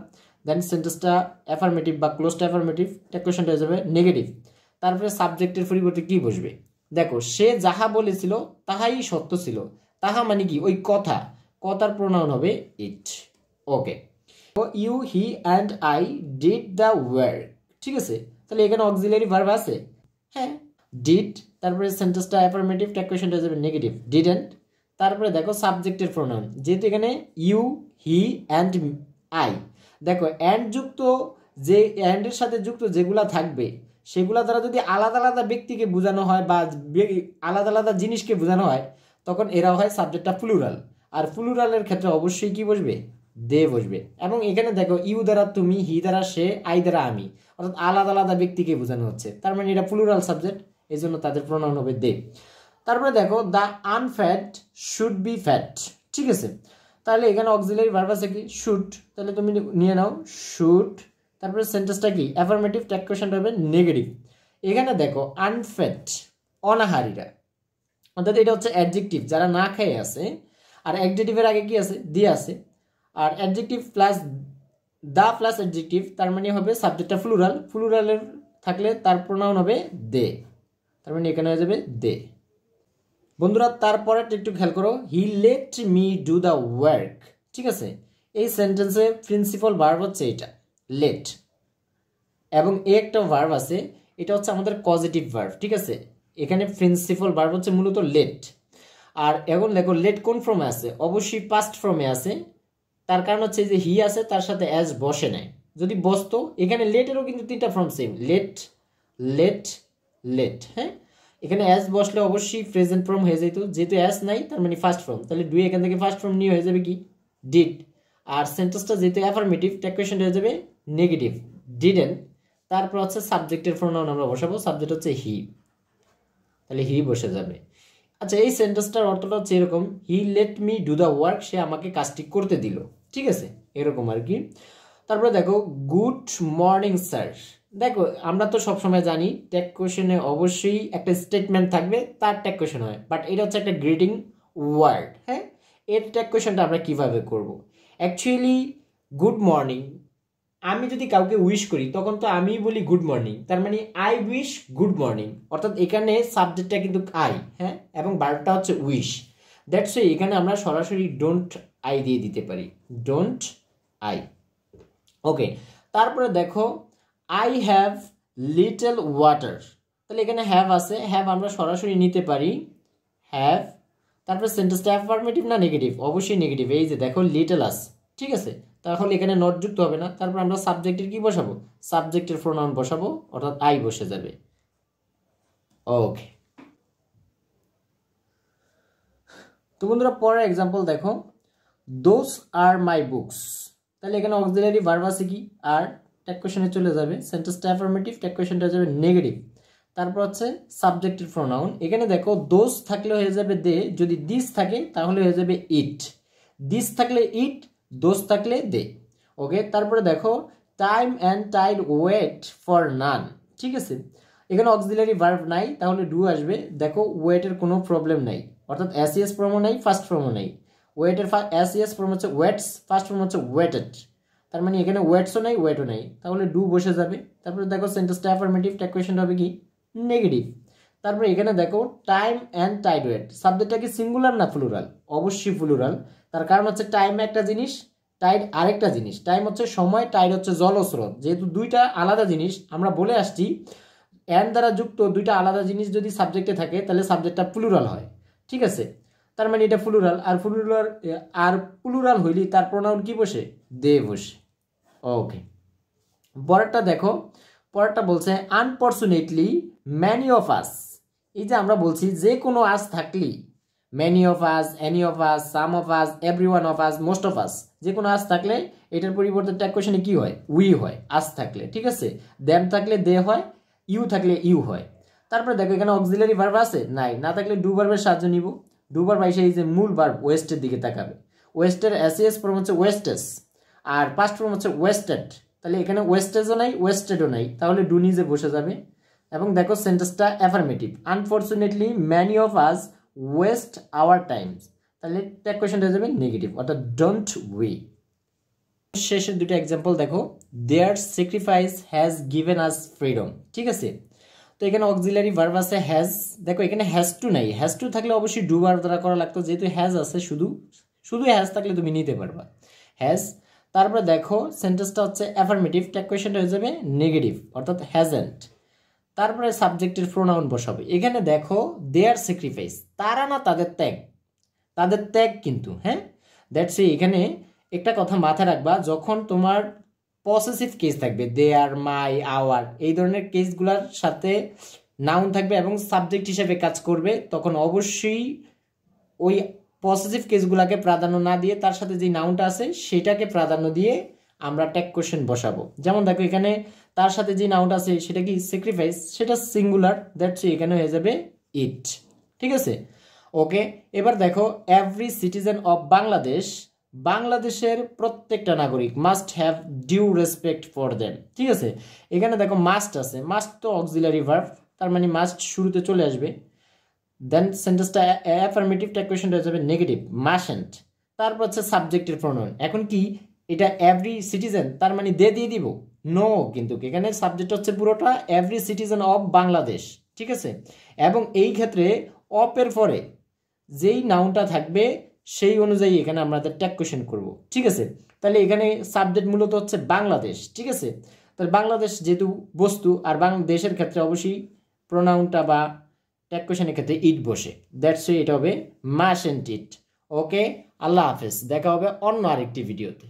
A: দেন সেন্টেন্সটা অ্যাফার্মেটিভ বা ক্লোজটা অ্যাফার্মেটিভ, ট্যাগ কোয়েশ্চনটা হয়ে যাবে নেগেটিভ। তারপরে সাবজেক্টের পরিবর্তে কি বসবে, দেখো সে যাহা বলেছিল তাহাই সত্য ছিল। তাহা মানে কি, ওই কথা, কথার প্রোনাউন হবে it. Okay, you he and I did the work, ঠিক আছে। তাহলে এখানে অক্সিলারি ভার্ব আছে, হ্যাঁ, ডিড। তারপরে সেন্টেন্সটা অ্যাফার্মেটিভ, ট্যাগ কোয়েশ্চনটা হয়ে যাবে নেগেটিভ, ডিডন্ট। তারপরে দেখো সাবজেক্টের প্রোনাউন, যেহেতু এখানে ইউ হি অ্যান্ড আই, দেখো অ্যান্ড যুক্ত, যে অ্যান্ডের সাথে যুক্ত যেগুলা থাকবে সেগুলা দ্বারা যদি আলাদা আলাদা ব্যক্তিকে বোঝানো হয় বা আলাদা আলাদা জিনিসকে বোঝানো হয় তখন এরা হয় সাবজেক্টটা প্লুরাল। আর প্লুরালের ক্ষেত্রে অবশ্যই কি বসবে, দে বসবে। এবং এখানে দেখো ইউ দ্বারা তুমি, হি দ্বারা সে, আই দ্বারা আমি, অর্থাৎ আলাদা আলাদা ব্যক্তিকে বোঝানো হচ্ছে, তার মানে এটা প্লুরাল সাবজেক্ট, এই জন্য তাদের প্রোনাউন হবে দে। তারপরে দেখো দ্য আনফ্যাট শুড বি ফ্যাট, ঠিক আছে। তাহলে এখানে অক্সিলারি ভার্ব আছে কি, শুড, তাহলে তুমি নিয়ে নাও শুড। তারপরে সেন্টেন্সটা কি অ্যাফার্মেটিভ, ট্যাগ কোয়েশ্চনটা হবে নেগেটিভ। এখানে দেখো আনফ্যাট, অনাহারীরা, অর্থাৎ এটা হচ্ছে অ্যাডজেক্টিভ, যারা না খেয়ে আছে। আর অ্যাডজেক্টিভের আগে কি আছে, দিয়ে আছে। আর adjective plus the plus adjective, তার মানে হবে সাবজেক্টটা প্লুরাল, প্লুরালের থাকলে তার প্রোনাউন হবে দে, তার মানে এখানে হয়ে যাবে দে। বন্ধুরা তারপরে একটু খেয়াল করো, হি let me do the work, ঠিক আছে। এই সেন্টেন্সে প্রিন্সিপাল ভার্ব হচ্ছে এটা লেট, এবং একটা ভার্ব আছে, এটা হচ্ছে আমাদের পজিটিভ ভার্ব, ঠিক আছে। এখানে প্রিন্সিপাল ভার্ব হচ্ছে মূলত লেট। আর এখন দেখো লেট কোন ফর্মে আছে, অবশ্যই পাস্ট ফর্মে আছে। তার কারণ হচ্ছে যে হি আছে তার সাথে অ্যাজ বসে নাই, যদি বসতো এখানে লেটেরও কিন্তু তিনটা form same, let let let, হ্যাঁ। এখানে অ্যাজ বসলে অবশ্যই প্রেজেন্ট ফর্ম হয়ে যেত, যেহেতু অ্যাজ নাই তার মানে ফার্স্ট ফর্ম, তাহলে ডু এখান থেকে ফার্স্ট ফর্ম নিয়ে হয়ে যাবে কি ডিড। আর সেন্টেন্সটা যেহেতু অ্যাফার্মেটিভ, ট্যাগ কোয়েশ্চনটা হয়ে যাবে নেগেটিভ, ডিডেন্ট। তারপর হচ্ছে সাবজেক্টের প্রোনাউন আমরা বসাবো, সাবজেক্ট হচ্ছে হি, তাহলে হি বসে যাবে। আচ্ছা, এই সেন্টেন্সটার অর্থটা হচ্ছে এরকম, he let me do the work, সে আমাকে কাজটি করতে দিল, ঠিক আছে, এরকম আর কি। তারপরে দেখো গুড মর্নিং স্যার, দেখো আমরা তো সবসময় জানি ট্যাগ কোশ্চেনে অবশ্যই একটা স্টেটমেন্ট থাকবে, তার ট্যাগ কোশ্চেন হয়, বাট এটা হচ্ছে একটা গ্রিটিং ওয়ার্ড। হ্যাঁ, এর ট্যাগ কোশ্চেনটা আমরা কিভাবে করব? অ্যাকচুয়ালি গুড মর্নিং, আমি যদি কাউকে উইশ করি তখন তো আমি বলি গুড মর্নিং, তার মানে আই উইশ গুড মর্নিং, অর্থাৎ এখানে সাবজেক্টটা কিন্তু আই, হ্যাঁ, এবং ভার্বটা হচ্ছে উইশ। দ্যাটস ওয়াই এখানে আমরা সরাসরি ডোন্ট আই দিয়ে দিতে পারি, ডোন্ট আই। ওকে, তারপরে দেখো আই হ্যাভ লিটল ওয়াটার, তাহলে এখানে হ্যাভ আছে, হ্যাভ আমরা সরাসরি নিতে পারি হ্যাভ। তারপরে সেন্টেন্সটা অ্যাফার্মেটিভ না নেগেটিভ? অবশ্যই নেগেটিভ, এই যে দেখো লিটল আস, ঠিক আছে, তাহলে এখানে নট যুক্ত হবে না। তারপর আমরা সাবজেক্টের কি বসাবো? সাবজেক্টের প্রোনাউন বসাবো, অর্থাৎ আই বসে যাবে। ওকে, তো বন্ধুরা পরের এক্সাম্পল দেখো, দোজ আর মাই বুকস, তাহলে এখানে অক্সিলারি ভার্ব আছে কি আর, ট্যাগ কোশ্চেনে চলে যাবে, সেন্টেন্সটা অ্যাফার্মেটিভ, ট্যাগ কোশ্চেনটা যাবে নেগেটিভ। তারপর হচ্ছে সাবজেক্টের প্রোনাউন, এখানে দেখো দোজ থাকলে হয়ে যাবে দে, যদি দিস থাকে তাহলে হয়ে যাবে ইট, দিস থাকলে ইট, দোজ থাকলে দে। ওকে, তারপরে দেখো time and tide wait for none, ঠিক আছে, এখানে অক্সিলারি ভার্ব নাই, তাহলে ডু আসবে। দেখো ওয়েটের কোনো প্রবলেম নাই, অর্থাৎ এসইএস ফর্মও নাই, ফার্স্ট ফর্মও নাই। ওয়েটের এসইএস ফর্ম হচ্ছে ওয়েটস, ফার্স্ট ফর্ম হচ্ছে ওয়েটেড, তার মানে এখানে ওয়েটসও নাই ওয়েটও নাই, তাহলে ডু বসে যাবে। তারপরে দেখো সেন্টেন্সটা অ্যাফার্মেটিভ, ট্যাগ কোশ্চেনটা হবে কি নেগেটিভ। তারপরে এখানে দেখো টাইম অ্যান্ড টাইড ওয়েট, সাবজেক্টটা কি সিঙ্গুলার না প্লুরাল? অবশ্যই প্লুরাল, তার কারণ হচ্ছে টাইম একটা জিনিস, টাইড আরেকটা জিনিস। টাইম হচ্ছে সময়, টাইড হচ্ছে জলস্রোত, যেহেতু দুইটা আলাদা জিনিস আমরা বলে আসছি, অ্যান্ড দ্বারা যুক্ত দুইটা আলাদা জিনিস যদি সাবজেক্টে থাকে তাহলে সাবজেক্টটা প্লুরাল হয়, ঠিক আছে, তার মানে এটা প্লুরাল। আর প্লুরাল হইলে তার প্রোনাউন কি বসে? দে বসে। ওকে, পরেরটা দেখো, পরেরটা বলছে আনফরচুনেটলি ম্যানি অফ আস, এই যে আমরা বলছি যে কোনো আস থাকলেই, many of us, any of us, some of us, every one of us, most of us, যে কোনো আস থাকলে এটার পরিবর্তে ট্যাগ কোশ্চেনে কি হয়? উই হয় আস থাকলে, ঠিক আছে, দেম থাকলে দে হয়, ইউ থাকলে ইউ হয়। তারপরে দেখো এখানে অক্সিলারি ভার্ব আছে নাই, না থাকলে ডু ভার্বের সাহায্য নিব। ডু ভার্ব এসে এই যে মূল ভার্ব ওয়েস্টের দিকে তাকাবে, ওয়েস্টের এসএস ফর্ম হচ্ছে ওয়েস্টেস, আর পাস্ট ফর্ম হচ্ছে ওয়েস্টেড, তাহলে এখানে ওয়েস্টেজও নাই ওয়েস্টেডও নাই, তাহলে ডু নিজে বসে যাবে। এবং দেখো সেন্টেন্সটা affirmative, unfortunately many of us waste our times, তাহলে ট্যাগ কোশ্চেনটা হয়ে যাবে নেগেটিভ, অর্থাৎ ডোন্ট উই। শেষের দুটো এক্সাম্পল দেখো, their sacrifice has given us freedom, ঠিক আছে, তো এখানে অক্সিলারি ভার্ব আছে হ্যাজ, দেখো এখানে হ্যাজ টু নাই, হ্যাজ টু থাকলে অবশ্যই ডু ভার্ব দ্বারা করা লাগতো, যেহেতু হ্যাজ আছে শুধু শুধু হ্যাজ থাকলে তুমি নিতে পারবা হ্যাজ। তারপরে দেখো সেন্টেন্সটা হচ্ছে অ্যাফার্মেটিভ, ট্যাগ কোশ্চেনটা হয়ে যাবে নেগেটিভ, অর্থাৎ হ্যাজেন্ট। তারপরে সাবজেক্টের প্রোনাউন বসাবে, এখানে দেখো দেয়ার স্যাক্রিফাইস, তারা না তাদের ত্যাগ, তাদের ত্যাগ কিন্তু, হ্যাঁ, দ্যাটস এখানে একটা কথা মাথায় রাখবা, যখন তোমার পসেসিভ কেস থাকবে দেয়ার, মাই, আওয়ার, এই ধরনের কেসগুলোর সাথে নাউন থাকবে এবং সাবজেক্ট হিসেবে কাজ করবে, তখন অবশ্যই ওই পসেসিভ কেসগুলোকে প্রাধান্য না দিয়ে তার সাথে যে নাউনটা আছে সেটাকে প্রাধান্য দিয়ে আমরা ট্যাগ কোশ্চেন বসাবো। যেমন দেখো এখানে তার সাথে যে নাউনটা আছে সেটা কি স্যাক্রিফাইস, সেটা সিঙ্গুলার, দ্যাটস এখানে হয়ে যাবে ইট, ঠিক আছে। ওকে, এবার দেখো এভরি সিটিজেন অফ বাংলাদেশ, বাংলাদেশের প্রত্যেকটা নাগরিক must have due respect for them, ঠিক আছে, এখানে দেখো মাস্ট আছে, মাস্ট তো অক্সিলারি ভার্ব, তার মানে মাস্ট শুরুতে চলে আসবে, দেন সেন্টেন্সটা অ্যাফার্মেটিভ, ট্যাগ কোশ্চেনটা হয়ে যাবে নেগেটিভ, মাস্টন্ট। তারপর হচ্ছে সাবজেক্টের প্রোনাউন, এখন কি এটা এভরি সিটিজেন, তার মানে দে দিয়ে দিব? নো, কিন্তু এখানে সাবজেক্ট হচ্ছে পুরোটা এভরি সিটিজেন অফ বাংলাদেশ, ঠিক আছে, এবং এই ক্ষেত্রে অপের পরে যেই নাউনটা থাকবে সেই অনুযায়ী এখানে আমাদের ট্যাগ কোশ্চেন করব, ঠিক আছে। তাহলে এখানে সাবজেক্ট মূলত হচ্ছে বাংলাদেশ, ঠিক আছে, তাহলে বাংলাদেশ যেহেতু বস্তু, আর বাংলাদেশের ক্ষেত্রে অবশ্যই প্রোনাউনটা বা ট্যাগ কোশ্চেনের ক্ষেত্রে ইট বসে, দ্যাটস এটা হবে মাস্ট এন্ড ইট। ওকে, আল্লাহ হাফেজ, দেখা হবে অন্য আরেকটি ভিডিওতে।